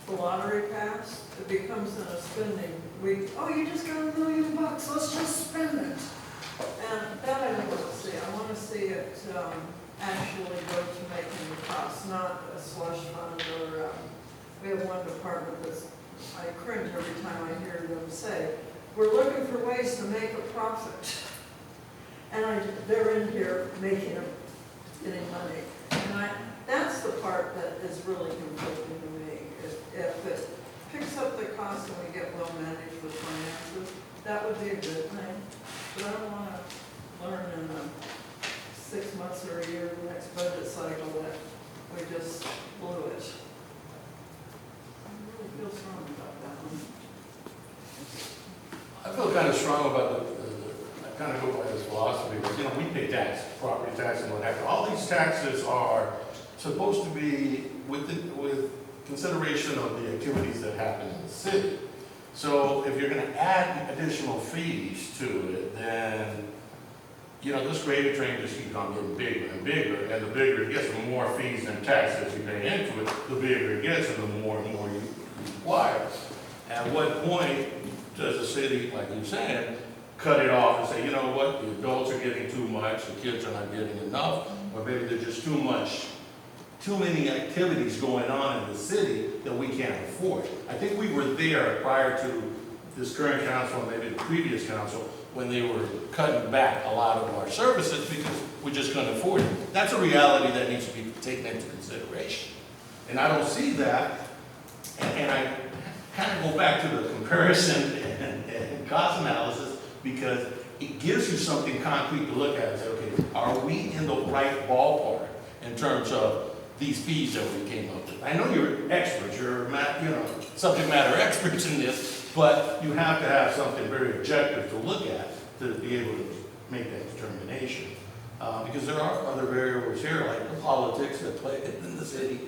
the lottery passed, it becomes in a spending week. Oh, you just got $1 million, let's just spend it. And that I don't want to see. I want to see it actually go to making the costs, not a slush fund or, we have one department that's, I cringe every time I hear them say, we're looking for ways to make a profit. And they're in here getting money. And that's the part that is really conflicting to me. If it picks up the cost and we get well managed with finances, that would be a good thing. But I don't want to learn in 6 months or a year, the next budget cycle, that we just blew it. I really feel strong about that one. I feel kind of strong about I kind of go by this philosophy, but we pay tax, property tax and what have you. All these taxes are supposed to be with consideration of the activities that happen in the city. So if you're going to add additional fees to it, then, this gravy train just keeps on getting bigger and bigger, and the bigger it gets, the more fees and taxes you pay into it, the bigger it gets, and the more you require. At what point does the city, like you're saying, cut it off and say, you know what, the adults are getting too much, the kids are not getting enough, or maybe there's just too many activities going on in the city that we can't afford. I think we were there prior to this current council and maybe the previous council when they were cutting back a lot of our services because we just couldn't afford it. That's a reality that needs to be taken into consideration. And I don't see that, and I kind of go back to the comparison and cost analysis because it gives you something concrete to look at and say, okay, are we in the right ballpark in terms of these fees that we came up with? I know you're experts, you're subject matter experts in this, but you have to have something very objective to look at to be able to make that determination. Because there are other variables here, like the politics that play in the city.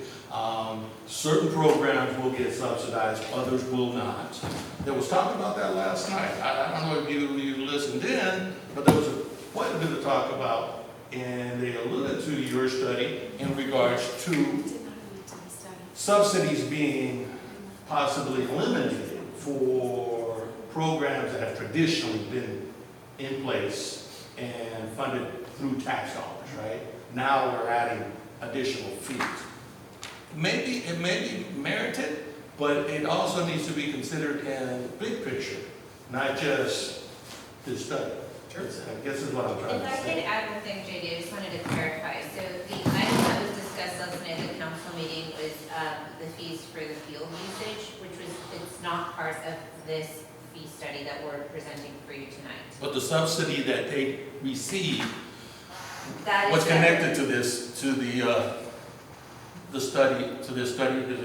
Certain programs will get subsidized, others will not. There was talk about that last night. I don't know if you listened in, but there was quite a bit of talk about, and they alluded to your study in regards to subsidies being possibly eliminated for programs that have traditionally been in place and funded through tax dollars, right? Now we're adding additional fees. Maybe it may be merited, but it also needs to be considered in the big picture, not just this study. Sure. I guess is what I'm trying If to I could say. add one thing, JD, I just wanted to clarify. So the item that was discussed last night at the council meeting was the fees for the field usage, which was, it's not part of this fee study that we're presenting for you tonight. But the subsidy that they receive, That is what's separate. connected to this, to the study, to this study, because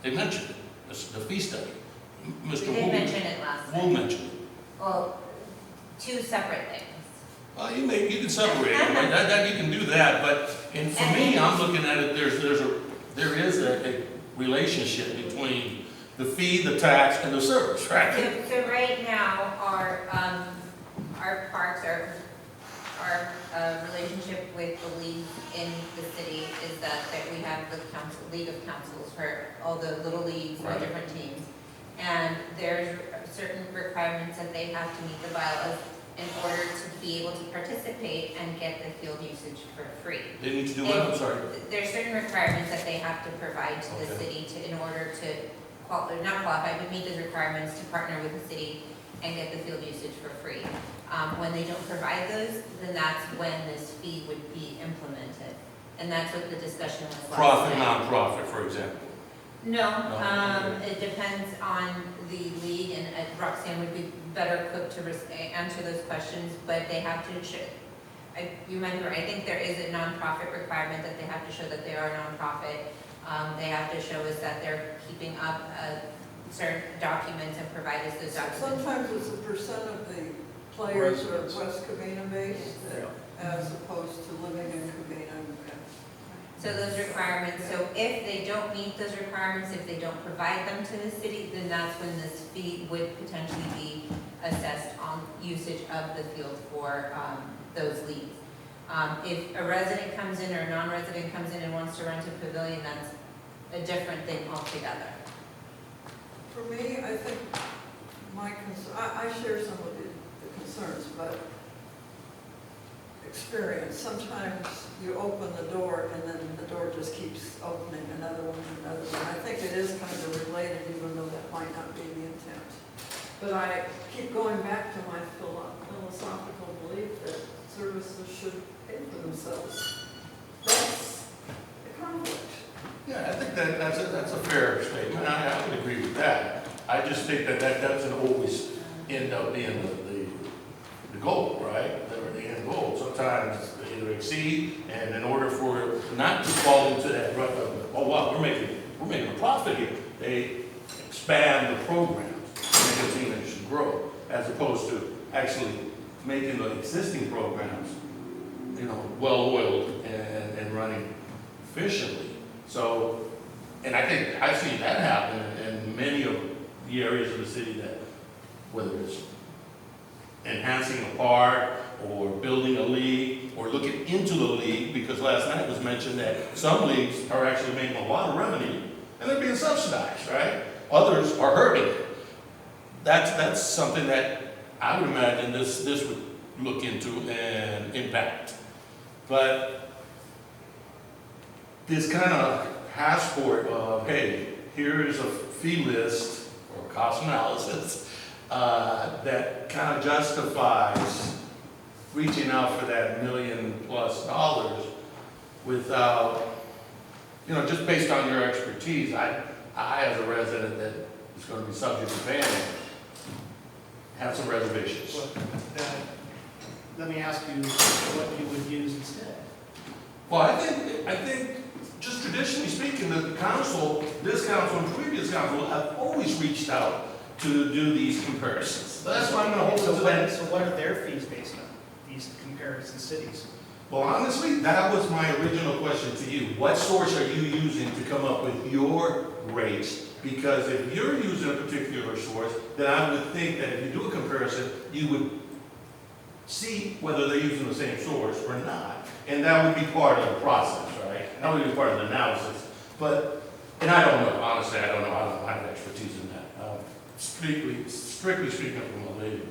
they mentioned it, the fee study. We Mr. did mention it last Wu night. mentioned it. Well, two separate things. Well, you can separate it, right? That you can do that, but, and for me, I'm looking at it, there is a relationship between the fee, the tax, and the service, right? So right now, our parks, our relationship with the league in the city is that we have the council, league of councils for all the little leagues, the Right. different teams. And there's certain requirements that they have to meet the bylaws in order to be able to participate and get the field usage for free. They need to do what, I'm sorry? There's certain requirements that they have to provide to the Okay. city in order to not qualify, but meet those requirements to partner with the city and get the field usage for free. When they don't provide those, then that's when this fee would be implemented. And that's what the discussion was last Profit, night. non-profit, for example. No, No. it depends on the league, and Roxanne would be better equipped to answer those questions, but they have to show, you remember, I think there is a nonprofit requirement that they have to show that they are a nonprofit. They have to show us that they're keeping up certain documents and provide us those documents. Sometimes it's a percent of the players are West Covina based, as opposed to living in Covina. So those requirements, so if they don't meet those requirements, if they don't provide them to the city, then that's when this fee would potentially be assessed on usage of the field for those leagues. If a resident comes in or a non-resident comes in and wants to rent a pavilion, that's a different thing altogether. For me, I think I share some of the concerns, but experience, sometimes you open the door and then the door just keeps opening, another one and another one. I think it is kind of related, even though that might not be the intent. But I keep going back to my philosophical belief that services should pay for themselves. That's a conflict. Yeah, I think that's a fair statement. I would agree with that. I just think that doesn't always end up being the goal, right? The end goal. Sometimes they either exceed, and in order for it not to fall into that rut of, oh wow, we're making a profit here, they expand the programs and continue to grow, as opposed to actually making the existing programs, well-oiled and running efficiently. So, and I think I've seen that happen in many of the areas of the city that, whether it's enhancing a park or building a league or looking into the league, because last night it was mentioned that some leagues are actually making a lot of revenue and they're being subsidized, right? Others are hurting. That's something that I would imagine this would look into and impact. But this kind of passport of, hey, here is a fee list or cost analysis that kind of justifies reaching out for that $1 million+ without, just based on your expertise. I as a resident that is going to be subject to paying, have some reservations. Well, let me ask you what you would use instead. Well, I think, just traditionally speaking, the council, this council and previous council have always reached out to do these comparisons. That's why I'm going to hold it to that. So what are their fees based on, these comparison cities? Well, honestly, that was my original question to you. What source are you using to come up with your rates? Because if you're using a particular source, then I would think that if you do a comparison, you would see whether they're using the same source or not. And that would be part of the process, right? That would be part of the analysis. But And I don't know, honestly, I don't know, I don't have expertise in that. Strictly speaking from a lady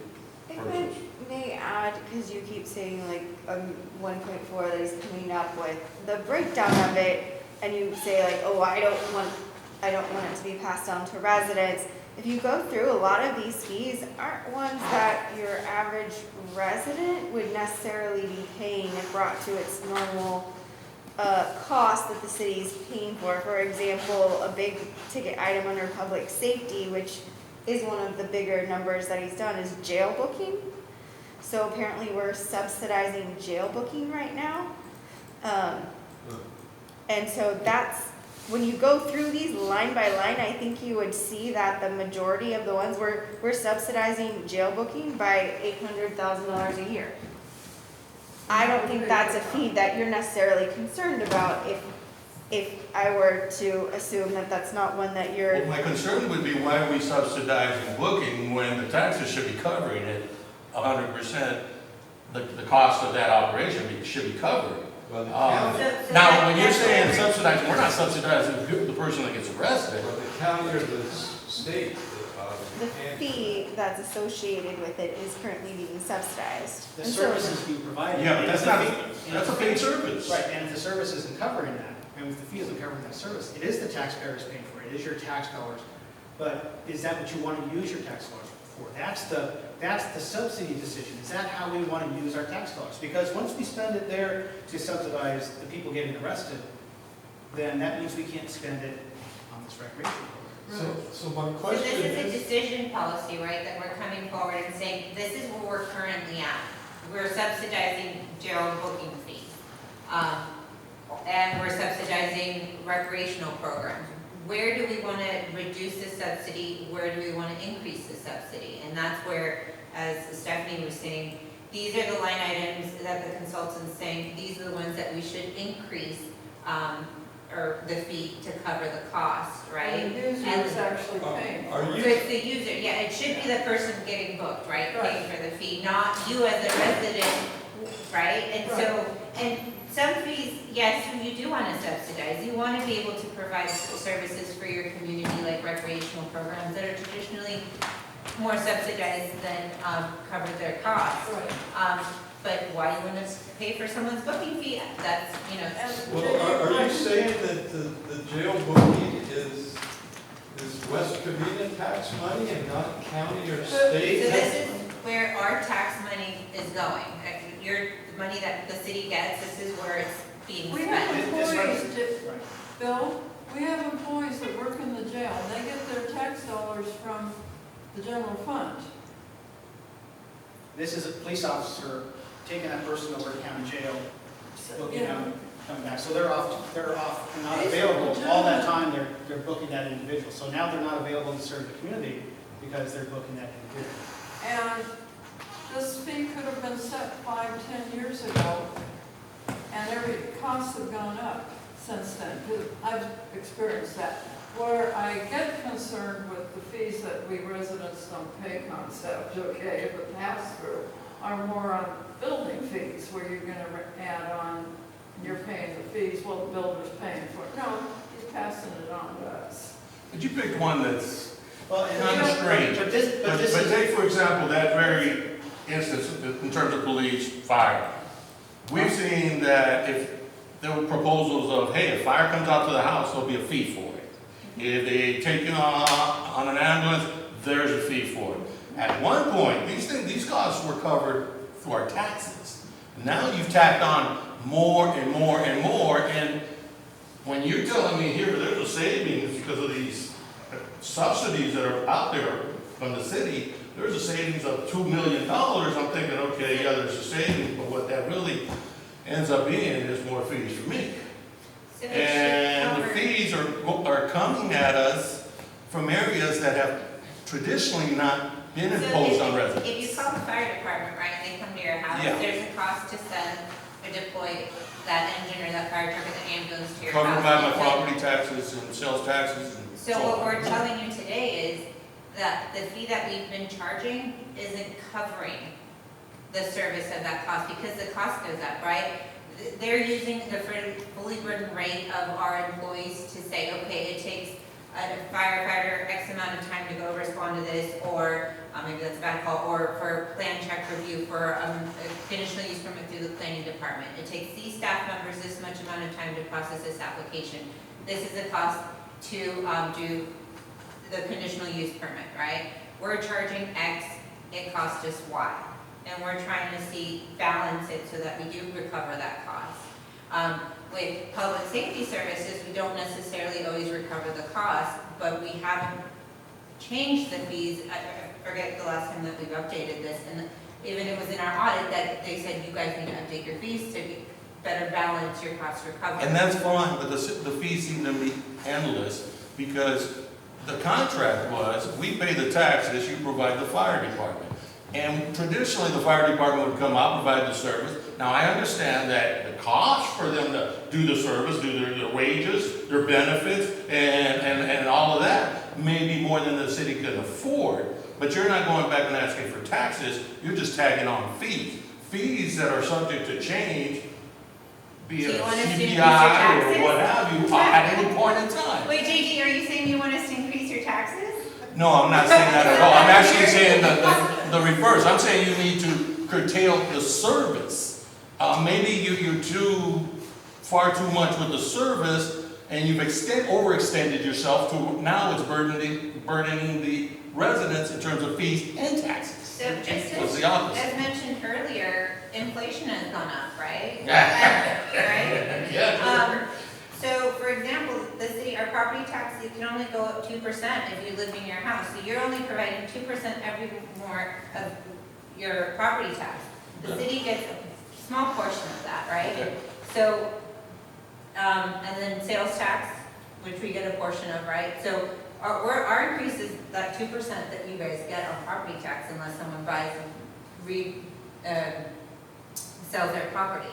If person. I may add, because you keep saying like 1.4 that he's coming up with, the breakdown of it, and you say like, oh, I don't want it to be passed down to residents. If you go through, a lot of these fees aren't ones that your average resident would necessarily be paying if brought to its normal cost that the city is paying for. For example, a big ticket item under public safety, which is one of the bigger numbers that he's done, is jail booking. So apparently we're subsidizing jail booking right now. And so that's, when you go through these line by line, I think you would see that the majority of the ones we're subsidizing jail booking by $800,000 a year. I don't think that's a fee that you're necessarily concerned about if I were to assume that that's not one that you're. Well, my concern would be why are we subsidizing booking when the taxes should be covering it 100%? The cost of that operation should be covered. Well, the Now, county, when you're saying subsidizing, we're not subsidizing the person that gets arrested. well, the county or the state, The can't- fee that's associated with it is currently being subsidized. The And so- services being provided. Yeah, but and that's if the not, fee- that's a paid service. Right, and if the service isn't covering that, and if the fee isn't covering that service, it is the taxpayers paying for it, it is your tax dollars. But is that what you want to use your tax dollars for? That's the subsidy decision. Is that how we want to use our tax dollars? Because once we spend it there to subsidize the people getting arrested, then that means we can't spend it on this recreation program. So my So question this is a is, decision policy, right, that we're coming forward and saying, this is where we're currently at. We're subsidizing jail booking fees. And we're subsidizing recreational programs. Where do we want to reduce the subsidy? Where do we want to increase the subsidy? And that's where, as Stephanie was saying, these are the line items that the consultant's saying, these are the ones that we should increase, or the fee to cover the cost, right? The user is actually paying. are So you, it's the user, yeah, it should be the person getting booked, right, paying for the fee, not you as a resident, right? And so, and some fees, yes, you do want to subsidize, you want to be able to provide services for your community, like recreational programs that are traditionally more subsidized than cover their costs. Right. But why you want to pay for someone's booking fee, that's, you know. well, are you saying that the jail booking is West Covina tax money and not county or So state? this is where our tax money is going. The money that the city gets, this is where it's being We have spent. employees, Right. Bill, we have employees that work in the jail, and they get their tax dollars from the general fund. This is a police officer taking that person over to county jail, booking Yeah. them, coming back. So they're off and not These are available. legitimate. All that time, they're booking that individual. So now they're not available to serve the community because they're booking that individual. And this fee could have been set 5-10 years ago, and every costs have gone up since then, because I've experienced that. Where I get concerned with the fees that we residents don't pay concept, okay, if it pass through, are more on building fees, where you're gonna add on, you're paying the fees, well, the builder's paying for it. No, he's passing it on to us. But you picked one that's Well, kind of strange. But this But is, take, for example, that very instance in terms of police, fire. We've seen that if there were proposals of, hey, if fire comes out to the house, there'll be a fee for it. If they take you on an ambulance, there's a fee for it. At one point, these costs were covered through our taxes. Now you've tacked on more and more and more, and when you're telling me here there's a savings because of these subsidies that are out there from the city, there's a savings of $2 million, I'm thinking, okay, yeah, there's a savings, but what that really ends up being is more fees for me. So it should And the cover- fees are coming at us from areas that have traditionally not been So imposed on If residents. you call the fire department, right, and they come to your house, Yeah. there's a cost to send or deploy that engine or that fire truck or the ambulance to your house. Covered by my And property taxes and sales taxes and So so what on. we're telling you today is that the fee that we've been charging isn't covering the service of that cost, because the cost goes up, right? they're using the fully burdened rate of our employees to say, okay, it takes a firefighter X amount of time to go respond to this, or maybe that's a bad call, or for plan check review for a conditional use permit through the planning department. It takes these staff members this much amount of time to process this application. This is the cost to do the conditional use permit, right? We're charging X, it costs us Y. And we're trying to balance it so that we do recover that cost. With public safety services, we don't necessarily always recover the cost, but we haven't changed the fees. I forget the last time that we've updated this, and even it was in our audit that they said you guys need to update your fees to better balance your cost recovery. And that's fine, but the fees seem to be endless, because the contract was, we pay the taxes, you provide the fire department. And traditionally, the fire department would come out, provide the service. Now, I understand that the cost for them to do the service, do their wages, their benefits, and all of that may be more than the city can afford. But you're not going back and asking for taxes, you're just tagging on fees. Fees that are subject to change, be it a CPI or what have you, at any point in time. Wait, JD, are you saying you want us to increase your taxes? No, I'm not saying that at all. I'm actually saying the reverse. I'm saying you need to curtail the service. Maybe you're far too much with the service, and you've overextended yourself to now it's burdening the residents in terms of fees and taxes. So just What's the opposite? as mentioned earlier, inflation has gone up, right? Right? Yeah. So, for example, the city, our property tax, it can only go up 2% if you live in your house. So you're only providing 2% every more of your property tax. The city gets a small portion of that, right? Okay. So, and then sales tax, which we get a portion of, right? So our increase is that 2% that you guys get on property tax unless someone buys and sells their property.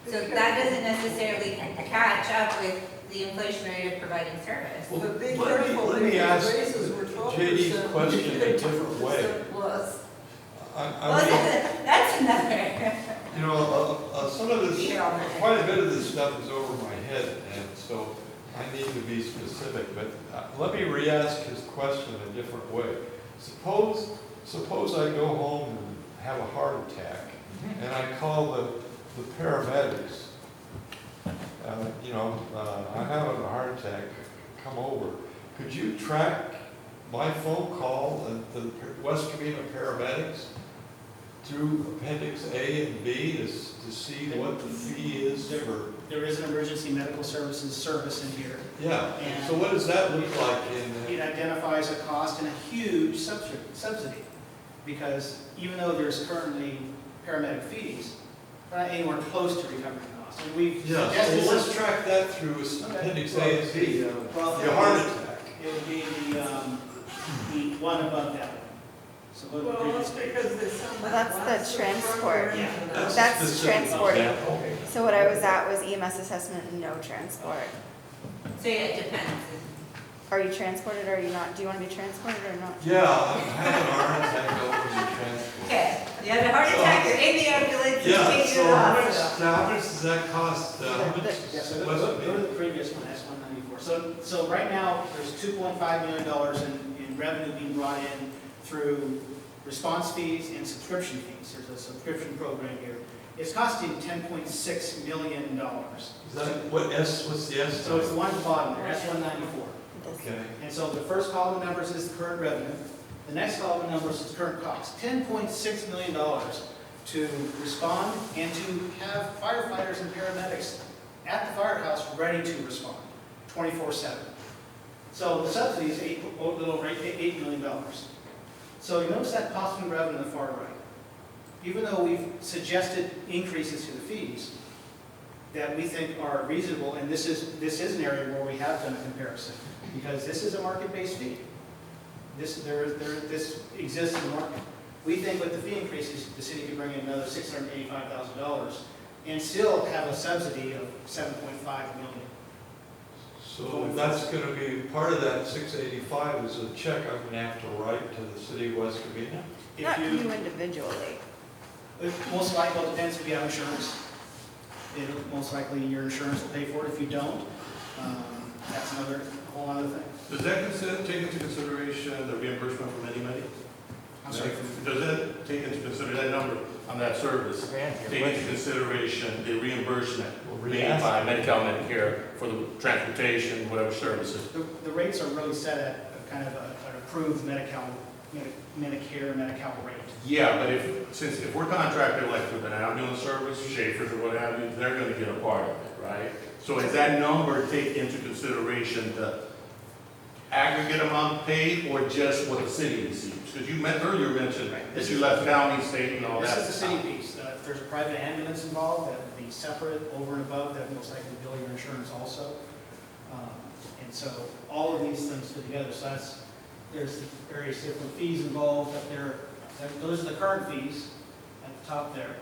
So that doesn't necessarily catch up with the inflation rate of providing service. But be Let careful, me because ask raises were 12%. JD's question a different way. Plus. I Well, mean, that's another. you know, some of this, quite a bit of this stuff is over my head, and so I need to be specific, but let me re-ask his question a different way. Suppose I go home and have a heart attack, and I call the paramedics. I'm having a heart attack, come over. Could you track my phone call and the West Covina paramedics through Appendix A and B to see what the fee is for? There is an emergency medical services service in here. Yeah, so what does that look like It identifies a cost and a huge subsidy, because even though there's currently paramedic fees, we're not anywhere close to recovering costs. And we've Yeah, suggested so let's some- track that through Appendix A and B. Well, The heart attack. it would be the one above that one. So go to the Well, previous that's page. because they sound Well, like that's the lots of transport. programs Yeah, and That's That's specific transporting. example. So what I was at was EMS assessment and no transport. So yeah, it depends. Are you transported or are you not? Do you want to be transported or not? Yeah, I'm having a heart attack over the transport. Okay, you had a heart attack, you're in the ambulance, you Yeah, take so you to the how much hospital. does that cost? How much? Yeah, so what's go it to mean? the previous one, that's 194. So right now, there's $2.5 million in revenue being brought in through response fees and subscription fees. There's a subscription program here. It's costing $10.6 million. Is that, what's the S? So it's the one at the bottom there, that's 194. Okay. And so the first column of numbers is the current revenue. The next column of numbers is current cost. $10.6 million to respond and to have firefighters and paramedics at the firehouse ready to respond 24/7. So the subsidy is a little over $8 million. So you notice that cost and revenue on the far right. Even though we've suggested increases to the fees that we think are reasonable, and this is an area where we have done a comparison, because this is a market-based fee. This exists in the market. We think with the fee increases, the city could bring in another $685,000 and still have a subsidy of $7.5 million. So that's gonna be, part of that 685 is a check I'm gonna have to write to the city of West Covina? If Not you, you individually. most likely, it depends if you have insurance. it'll most likely your insurance will pay for it. If you don't, that's another, whole other thing. Does that take into consideration the reimbursement from any? I'm sorry. Does that take into consideration that number on that service? Take into consideration the reimbursement made by Medi-Cal, Medicare for the transportation, whatever services? The rates are really set at a kind of an approved Medicare rate. Yeah, but if we're contracted like with an ambulance service, Schaefer's or what have you, they're gonna get a part of it, right? So is that number take into consideration the aggregate amount paid or just what the city receives? Because you earlier mentioned that you left county, state and all that. This is the city piece. If there's a private ambulance involved, that would be separate over and above, that would most likely bill your insurance also. And so all of these things fit together. So there's various different fees involved up there. Those are the current fees at the top there.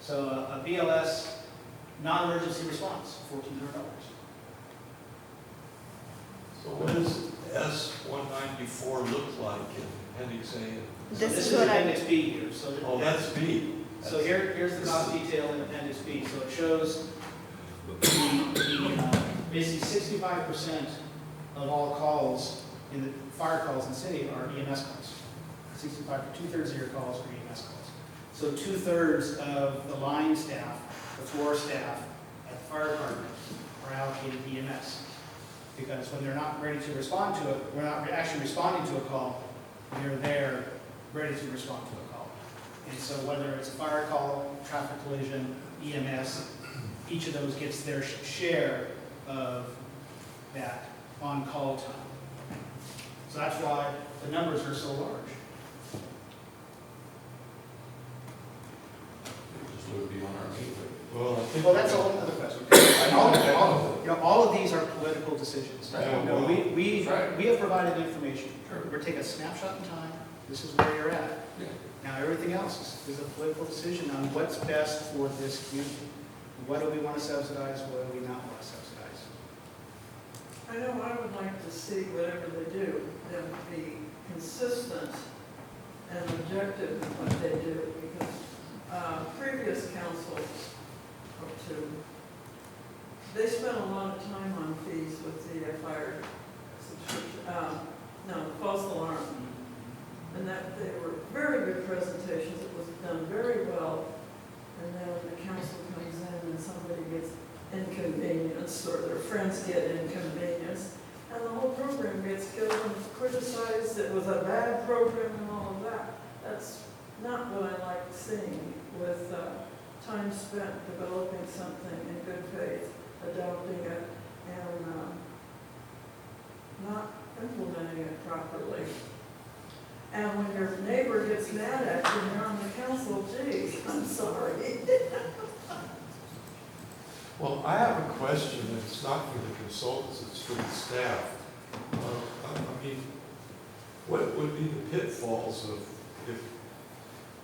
So a BLS non-emergency response, $1,400. So what does S-194 look like in Appendix A? So This is what Appendix B here. Oh, that's B. So here's the cost detail in Appendix B. So it shows basically 65% of all calls in the fire calls in the city are EMS calls. 2/3 of your calls are EMS calls. So 2/3 of the line staff, the floor staff at the fire department are allocated EMS. Because when they're not ready to respond to it, we're not actually responding to a call, they're there ready to respond to a call. And so whether it's a fire call, traffic collision, EMS, each of those gets their share of that on-call time. So that's why the numbers are so large. Just would be on our paper. Well, I think. Well, that's a whole other question. All of these are political decisions. Yeah, No, we right. have provided information. We're taking a snapshot in time. This is where you're at. Yeah. Now, everything else is a political decision on what's best for this community. What do we want to subsidize? What do we not want to subsidize? I know I would like to see whatever they do, them be consistent and objective in what they do, because previous councils up to, they spent a lot of time on fees with the fire subscription, false alarm. And that they were very good presentations, it was done very well. And then the council comes in and somebody gets inconvenienced, or their friends get inconvenienced, and the whole program gets killed and criticized, it was a bad program and all of that. That's not what I like seeing with time spent developing something in good faith, adopting it, and not implementing it properly. And when your neighbor gets mad at you and you're on the council, geez, I'm sorry. Well, I have a question, and it's not for the consultants, it's for the staff. I mean, what would be the pitfalls of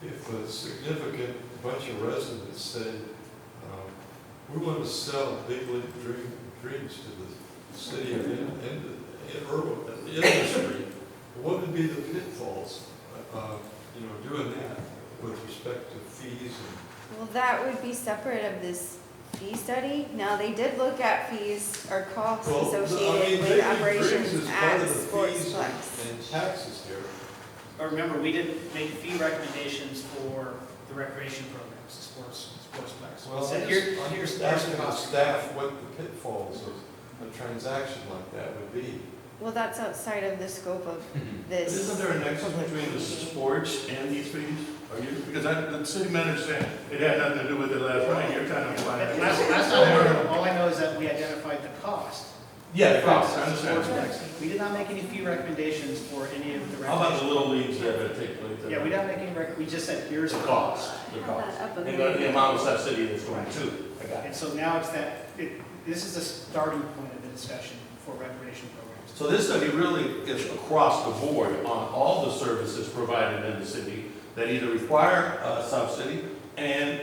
if a significant bunch of residents said, we want to sell big league dreams to the city and urban industry? What would be the pitfalls, doing that with respect to fees and? Well, that would be separate of this fee study. Now, they did look at fees or costs associated with operations at Sportsplex. And taxes here. But remember, we didn't make fee recommendations for the recreation programs, the sportsplex. Well, We said, here's the asking the cost. staff what the pitfalls of a transaction like that would be. Well, that's outside of the scope of But this. isn't there a nexus between the sports and these fees? Because the city manager said it had nothing to do with it last night, you're kind of implying. That's not what I know. All I know is that we identified the cost. Yeah, the cost, I of the understand. sportsplex. We did not make any fee recommendations for any of the How about the recreation. little leagues that take place? Yeah, we didn't make any, we just said, here's The the cost, cost. the Have cost. that up a And minute. the amount of subsidy that's going to, I got And it. so now it's this is the starting point of the discussion for recreation programs. So this study really is across the board on all the services provided in the city that either require a subsidy and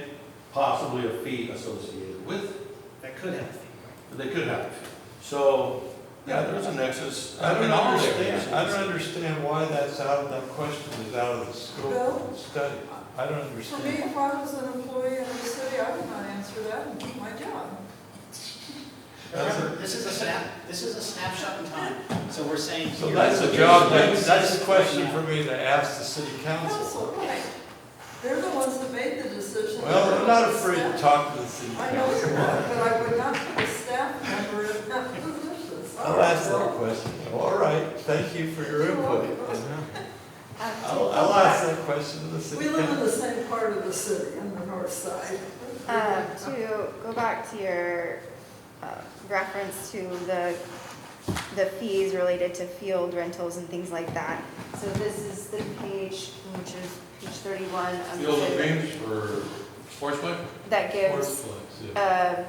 possibly a fee associated with it. That could have a fee, right? They could have. So Yeah, there's a nexus. I don't in all understand, I areas. don't understand why that's out of, that question is out of the scope of the study. I don't For me, understand. if I was an employee in the city, I would not answer that and keep my job. Remember, this is a snapshot in time, so we're saying. So here- that's a here's job, what that's a exists question right for now. me to ask the city council. Council, right. They're the ones that made the decision. Well, I'm not afraid to talk to the city I know council. you're not, but I would not put a staff member in that position. I'll ask that question. All right, thank you for your input. I'll ask that question to the We city live in council. the same part of the city, on the north side. To go back to your reference to the fees related to field rentals and things like that. So this is the page, which is page 31 of Field of the, dreams for sportsman? that gives Sportsplex, yeah.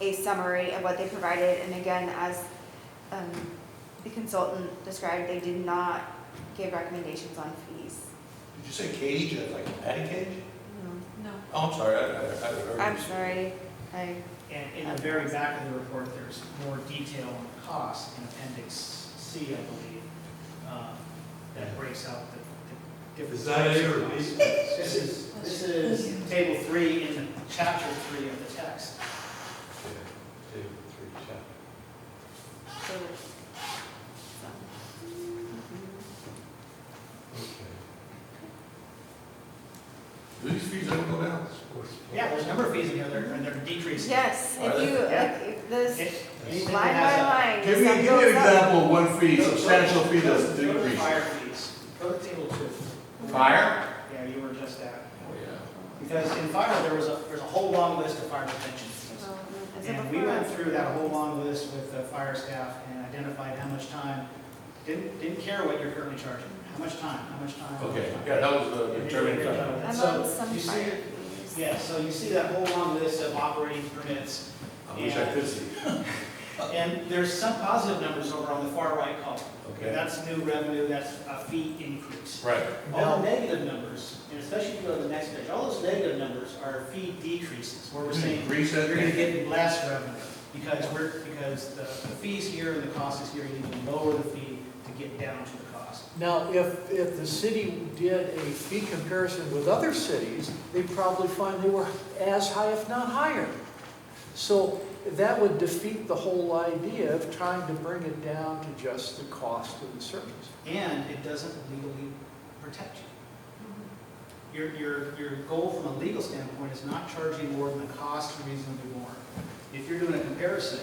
a summary of what they provided. And again, as the consultant described, they did not give recommendations on fees. Did you say cage, like a patty cage? No. Oh, I'm sorry, I heard. I'm sorry, And in the very back of the report, there's more detail on the cost in Appendix C, I believe, that breaks out the different. Is that types A of or B? costs. This is Table 3 in Chapter 3 of the text. Yeah, table 3, chapter. so there's some. Okay. Do these fees ever go down? Yeah, there's a number of fees in here, and they're decreasing. Yes, Are if they? you, Yeah. like, if this, Anything line that has by a- line, Give me some an goes up. example of one fee, substantial fee that's Go to the decreased. fire fees. Go to Table 2. Fire? Yeah, you were just at. Oh, yeah. Because in fire, there's a whole long list of fire prevention fees. Is it And we before or went after? through that whole long list with the fire staff and identified how much time, didn't care what you're currently charging, how much time, how much time. how much Okay, time. yeah, that was the And determining you're factor. done. I'm So, on some you see- fire fees. Yeah, so you see that whole long list of operating permits. I wish I could see. And there's some positive numbers over on the far right column. Okay. That's new revenue, that's a fee increase. Right. All the negative numbers, and especially if you go to the next page, all those negative numbers are fee decreases, where we're saying Increase that. you're gonna get less revenue, because the fees here and the cost is here, you need to lower the fee to get down to the cost. Now, if the city did a fee comparison with other cities, they'd probably find they were as high, if not higher. So that would defeat the whole idea of trying to bring it down to just the cost of the service. And it doesn't legally protect you. Your goal from a legal standpoint is not charging more than the cost reasonably more. If you're doing a comparison,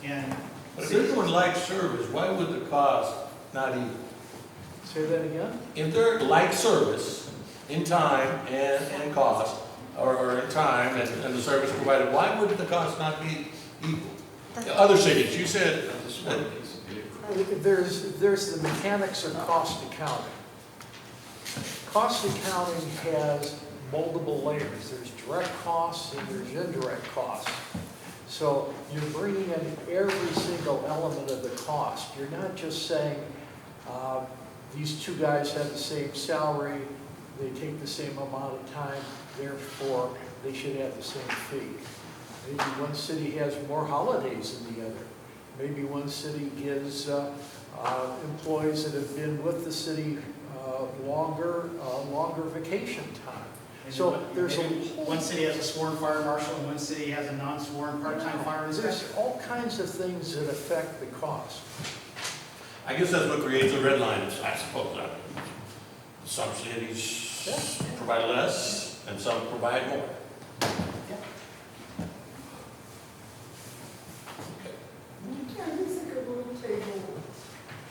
and But if they're doing like service, why would the cost not even? Say that again? If they're like service in time and cost, or in time and the service provided, why would the cost not be equal? Other cities, you said, There's the mechanics of cost accounting. Cost accounting has multiple layers. There's direct costs and there's indirect costs. So you're bringing in every single element of the cost. You're not just saying, these two guys have the same salary, they take the same amount of time, therefore they should have the same fee. Maybe one city has more holidays than the other. Maybe one city gives employees that have been with the city longer vacation time. So there's one city has a sworn fire marshal, and one city has a non-sworn part-time fire inspector. There's all kinds of things that affect the cost. I guess that's what creates the red lines, I suppose. Some cities provide less and some provide more. Yeah, I just think a little table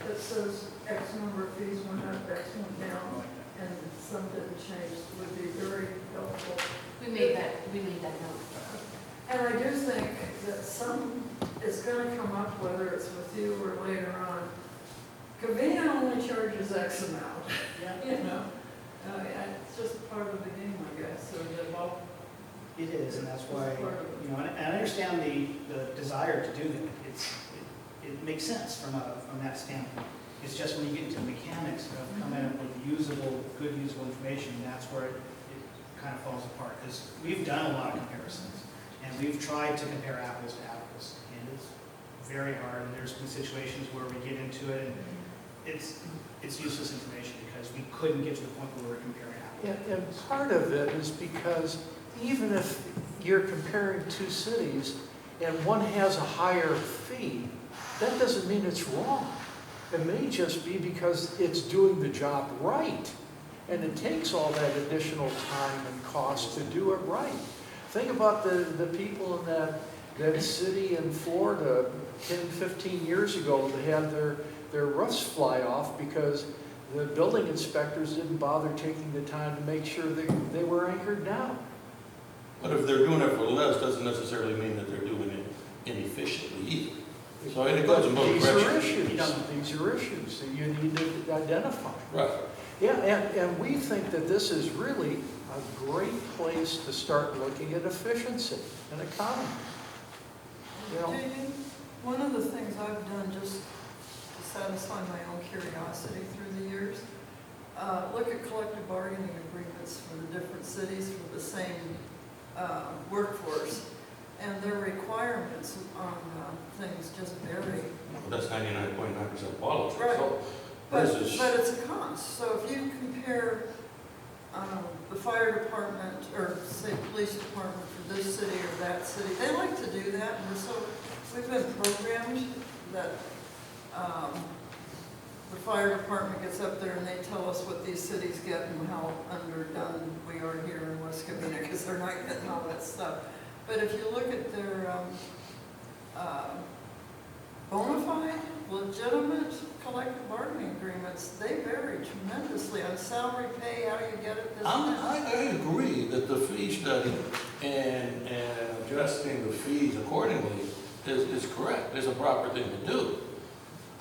that says X number of fees went up, X went down, and some didn't change would be very helpful. We made that note. And I do think that some is gonna come up, whether it's with you or later on. Covina only charges X amount, you know? It's just part of the game, I guess, so they've all. It is, and that's why, you know, and I understand the desire to do that. It makes sense from that standpoint. It's just when you get into the mechanics of coming up with good usable information, that's where it kind of falls apart. Because we've done a lot of comparisons, and we've tried to compare apples to apples, and it's very hard, and there's been situations where we get into it, and it's useless information because we couldn't get to the point where we're comparing apples. And part of it is because even if you're comparing two cities and one has a higher fee, that doesn't mean it's wrong. It may just be because it's doing the job right. And it takes all that additional time and cost to do it right. Think about the people in that city in Florida 10, 15 years ago that had their roofs fly off because the building inspectors didn't bother taking the time to make sure they were anchored down. But if they're doing it for less, doesn't necessarily mean that they're doing it inefficiently either. So it goes in both These are directions. These are issues that you need to identify. Right. Yeah, and we think that this is really a great place to start looking at efficiency and economy. You know, JD, one of the things I've done just to satisfy my own curiosity through the years, look at collective bargaining agreements for the different cities for the same workforce, and their requirements on things just vary. Well, that's 99.9% of all of it. Right. So But this is, it's a cost. So if you compare the fire department, or say police department for this city or that city, they like to do that, and we've been programmed that the fire department gets up there and they tell us what these cities get and how underdone we are here in West Covina, because they're not getting all that stuff. But if you look at their bona fide, legitimate collective bargaining agreements, they vary tremendously on salary pay, how you get it, this and that. I agree that the fee study and adjusting the fees accordingly is correct. It's a proper thing to do.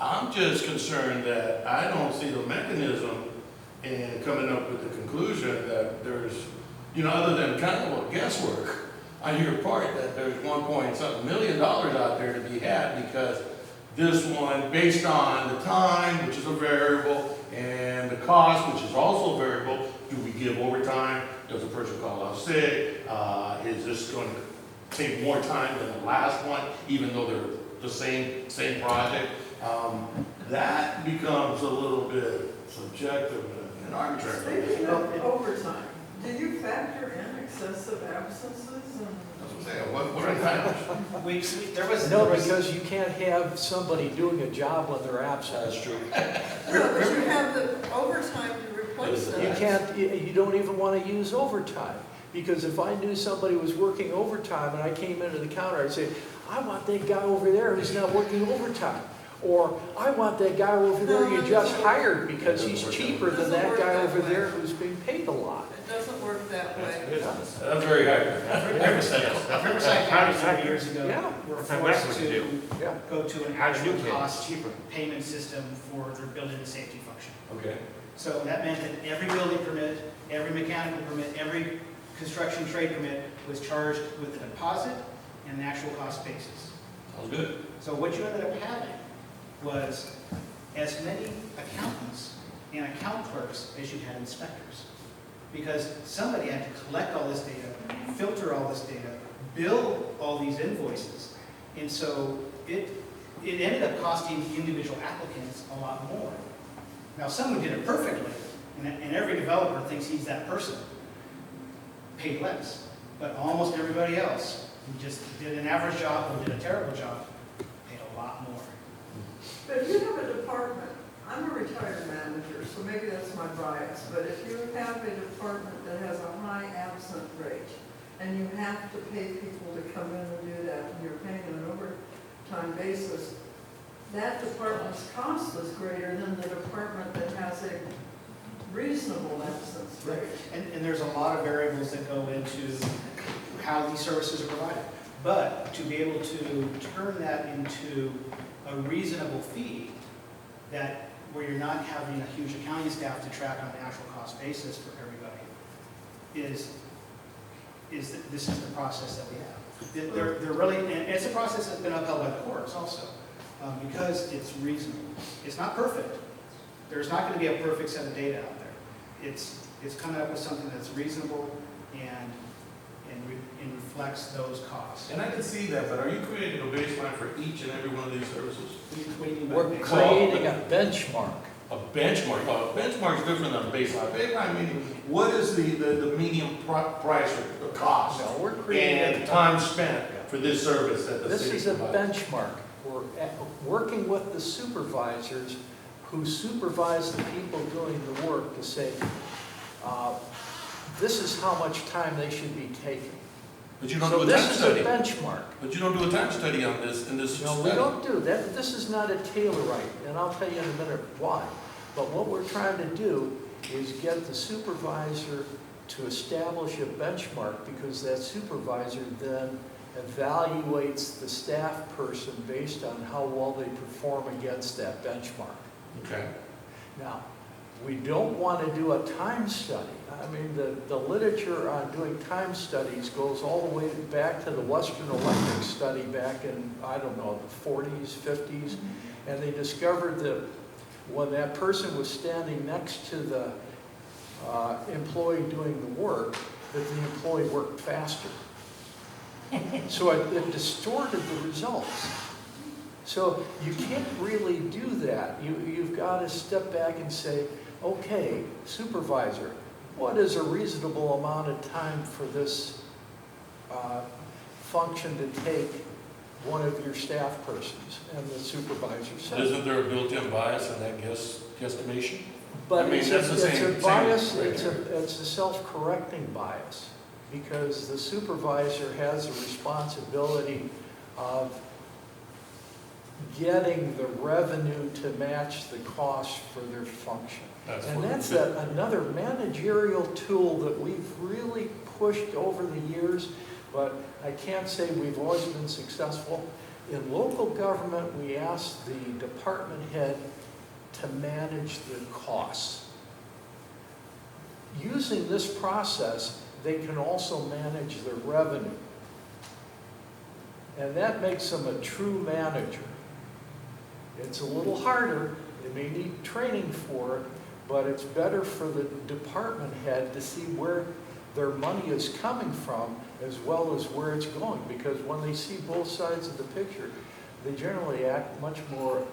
I'm just concerned that I don't see the mechanism in coming up with the conclusion that there's, other than kind of guesswork on your part, that there's $1.something million out there to be had because this one, based on the time, which is a variable, and the cost, which is also a variable, do we give overtime? Does a person call out sick? Is this going to take more time than the last one, even though they're the same project? That becomes a little bit subjective and arbitrary. Speaking of overtime, do you factor in excessive absences and? That's what I'm saying. What are the times? There was because you can't have somebody doing a job when they're absent. That's true. No, but you have the overtime to replace that. You don't even want to use overtime. Because if I knew somebody was working overtime and I came into the counter, I'd say, I want that guy over there who's not working overtime. Or I want that guy over there you just hired because he's cheaper than that guy over there who's being paid a lot. It doesn't work that way. That's very hard. Riverside County 30 years ago Yeah. were That's forced what to we do. Yeah. go to an How's actual new kid? cost Cheaper. payment system for their building and safety function. Okay. So that meant that every building permit, every mechanical permit, every construction trade permit was charged with a deposit and an actual cost basis. Sounds good. So what you ended up having was as many accountants and account clerks as you had inspectors. Because somebody had to collect all this data, filter all this data, bill all these invoices. And so it ended up costing individual applicants a lot more. Now, someone did it perfectly, and every developer thinks he's that person, paid less. But almost everybody else who just did an average job or did a terrible job paid a lot more. But if you have a department, I'm a retired manager, so maybe that's my bias, but if you have a department that has a high absent rate, and you have to pay people to come in and do that, and you're paying on an overtime basis, that department's cost is greater than the department that has a reasonable absence rate. And there's a lot of variables that go into how these services are provided. But to be able to turn that into a reasonable fee where you're not having a huge accounting staff to track on an actual cost basis for everybody this is the process that we have. They're really, and it's a process that's been upheld by the courts also, because it's reasonable. It's not perfect. There's not going to be a perfect set of data out there. It's coming up with something that's reasonable and and reflects those costs. And I can see that, but are you creating a baseline for each and every one of these services? What do you mean by We're baseline? creating a benchmark. A benchmark, a benchmark is different than a baseline. Baseline meaning, what is the medium price or cost No, we're creating. and time spent for this service that the This city is a provides? benchmark. We're working with the supervisors who supervise the people doing the work to say, this is how much time they should be taking. But you don't So do a time this is a study. benchmark. But you don't do a time study on this, in this No, we study. don't do that. This is not a Taylorite, and I'll tell you in a minute why. But what we're trying to do is get the supervisor to establish a benchmark, because that supervisor then evaluates the staff person based on how well they perform against that benchmark. Okay. Now, we don't want to do a time study. I mean, the literature on doing time studies goes all the way back to the Western Electric study back in, I don't know, the 40s, 50s. And they discovered that when that person was standing next to the employee doing the work, that the employee worked faster. So it distorted the results. So you can't really do that. You've got to step back and say, okay, supervisor, what is a reasonable amount of time for this function to take one of your staff persons? And the supervisor says. Isn't there a built-in bias in that guesstimation? But I mean, it's that's the a same bias, right it's a self-correcting bias, because the supervisor has a responsibility of getting the revenue to match the cost for their function. And that's another managerial tool that we've really pushed over the years, but I can't say we've always been successful. In local government, we ask the department head to manage the costs. Using this process, they can also manage the revenue. And that makes them a true manager. It's a little harder, they may need training for it, but it's better for the department head to see where their money is coming from as well as where it's going. Because when they see both sides of the picture, they generally act much more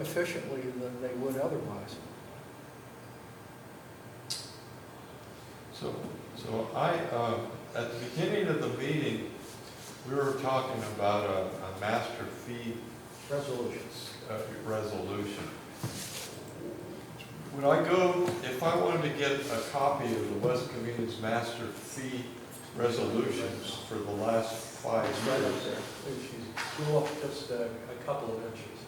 efficiently than they would otherwise. So I, at the beginning of the meeting, we were talking about a master fee resolution. Would I go, if I wanted to get a copy of the West Covina's master fee resolutions for the last 5 It's right up years? there. If you go up just a couple of inches.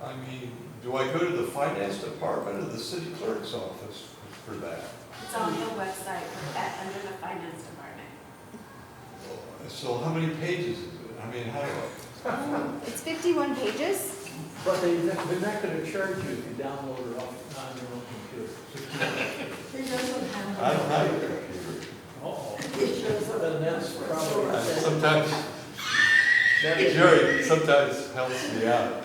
I mean, do I go to the finance department or the city clerk's office for that? It's on the website under the finance department. So how many pages is it? I mean, how do I? It's 51 pages. But they're not going to charge you if you download it on your own computer. He doesn't have. I don't have a computer. Uh-oh. He shows up. Then that's probably. Sometimes, Jerry sometimes helps me out.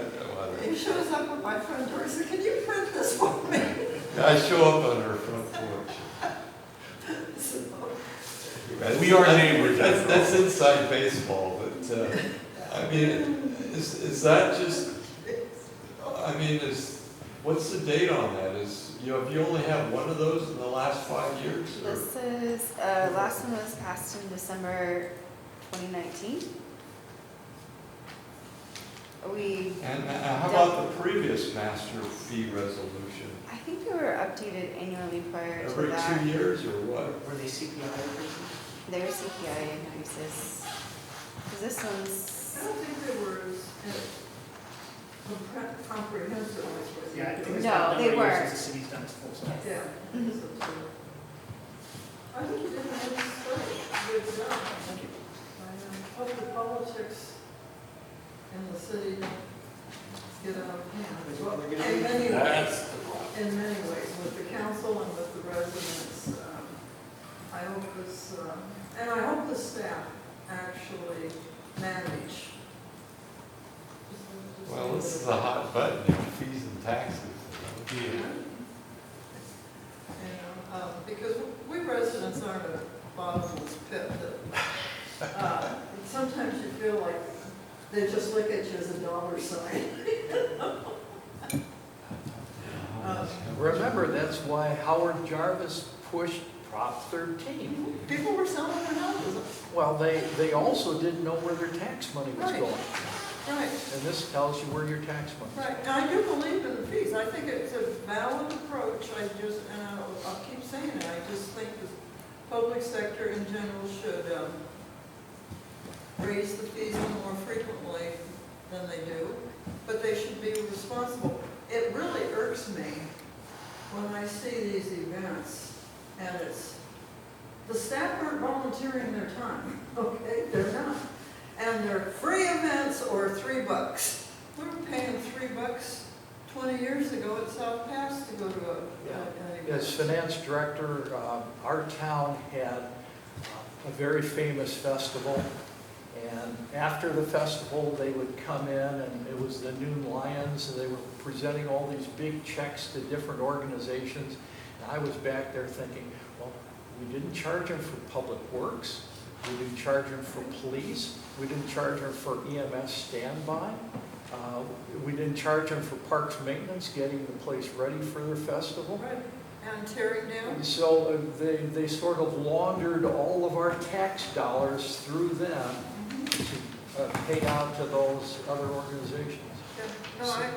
He shows up at my front door and says, can you print this for me? I show up on her front porch. So, We are neighbors, after all. That's inside baseball, but, I mean, is that just, I mean, what's the date on that? Have you only had one of those in the last 5 years? or- This is, last one was passed in December 2019. And how about the previous master fee resolution? I think they were updated annually prior to Every that. 2 years or what? Were they CPI increases? Their CPI increases. 'Cause this one's, I don't think they were as comprehensive as what you Yeah, I think do. it's No, not done they by you weren't. since the city's done its full cycle. Yeah. Mhm. I think you did a good study, good job. Thank you. I hope the politics in the city get out of hand. Well, in many ways, That's the problem. in many ways, with the council and with the residents. I hope this, and I hope the staff actually manage. Well, this is a hot button, fees and taxes. Yeah. You know, because we residents aren't a bottomless pit that They just look at you as a dollar sign. Remember, that's why Howard Jarvis pushed Prop 13. People were selling their houses. Well, they also didn't know where their tax money was Right. going. Right, And this tells you where your tax money is. right. And I do believe in the fees. I think it's a valid approach. I'll keep saying it. I just think the public sector in general should raise the fees more frequently than they do, but they should be responsible. It really irks me when I see these events and the staff aren't volunteering their time, okay? They're not. And they're free events or $3. We were paying $3 20 years ago at South Pass to go to an event. As finance director, our town had a very famous festival. And after the festival, they would come in, and it was the Noon Lions, and they were presenting all these big checks to different organizations. And I was back there thinking, well, we didn't charge them for public works, we didn't charge them for police, we didn't charge them for EMS standby, we didn't charge them for parks maintenance, getting the place ready for their festival. Right, and tearing down. And so they sort of laundered all of our tax dollars through them to pay out to those other organizations. Yeah,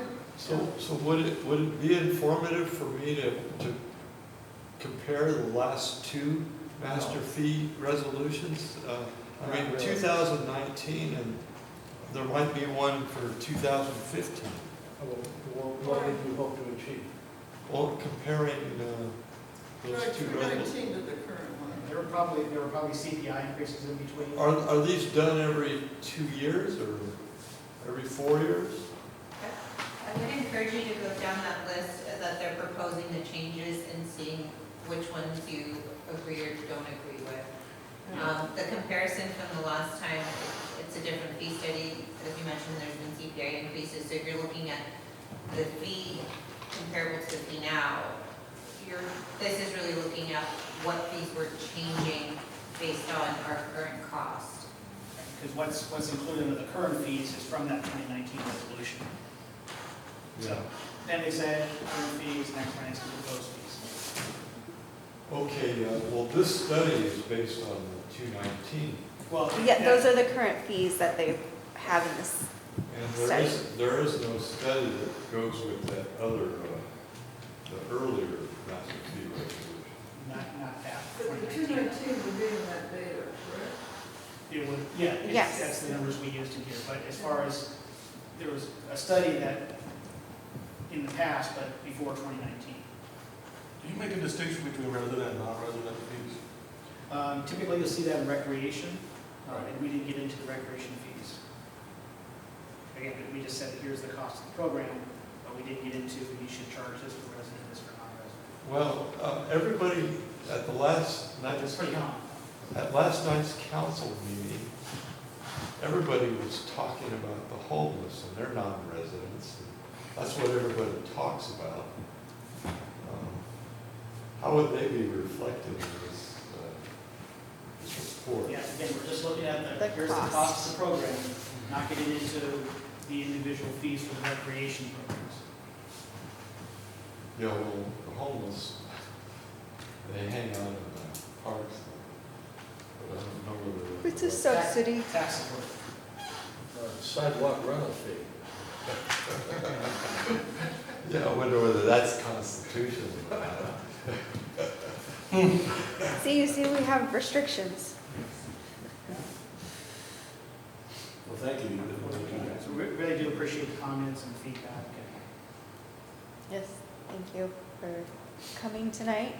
no, So would it be informative for me to compare the last two master fee resolutions? I mean, Not really. 2019, and there might be one for 2015. What did you hope to achieve? Well, comparing those right, two from resolutions. 19 to the current one. There were probably CPI increases in between. Are these done every 2 years or every 4 years? I would encourage you to go down that list that they're proposing the changes and seeing which ones you agree or don't agree with. The comparison from the last time, it's a different fee study. As you mentioned, there's been CPI increases. So if you're looking at the fee comparable to the fee now, this is really looking at what fees were changing based on our current cost. Because what's included in the current fees is from that 2019 resolution. So, appendix A, current fees, next one is the proposed fees. Okay, well, this study is based on the 219. Well, Yeah, those are the current fees that they have in this. And there is no study that goes with that other, the earlier master fee resolution. not that. But the 219 would be in that data, correct? It would, yeah, Yes. that's the numbers we used in here. But as far as, there was a study that, in the past, but before 2019. Do you make a distinction between resident and non-resident fees? Typically, you'll see that in recreation, and we didn't get into the recreation fees. Again, we just said, here's the cost of the program, but we didn't get into, you should charge this for resident, this for non-resident. Well, everybody at the last That's pretty common. at last night's council meeting, everybody was talking about the homeless and their non-residents. That's what everybody talks about. How would they be reflected in this report? Yeah, again, we're just looking at The here's the cost. cost of the program, not getting into the individual fees for the recreation programs. You know, well, the homeless, they hang out in the parks, but I don't know whether. It's a subsidy. Tax support. Sidewalk rental fee. Yeah, I wonder whether that's constitutional. See, we have restrictions. Well, thank you. So we really do appreciate the comments and feedback. Yes, thank you for coming tonight.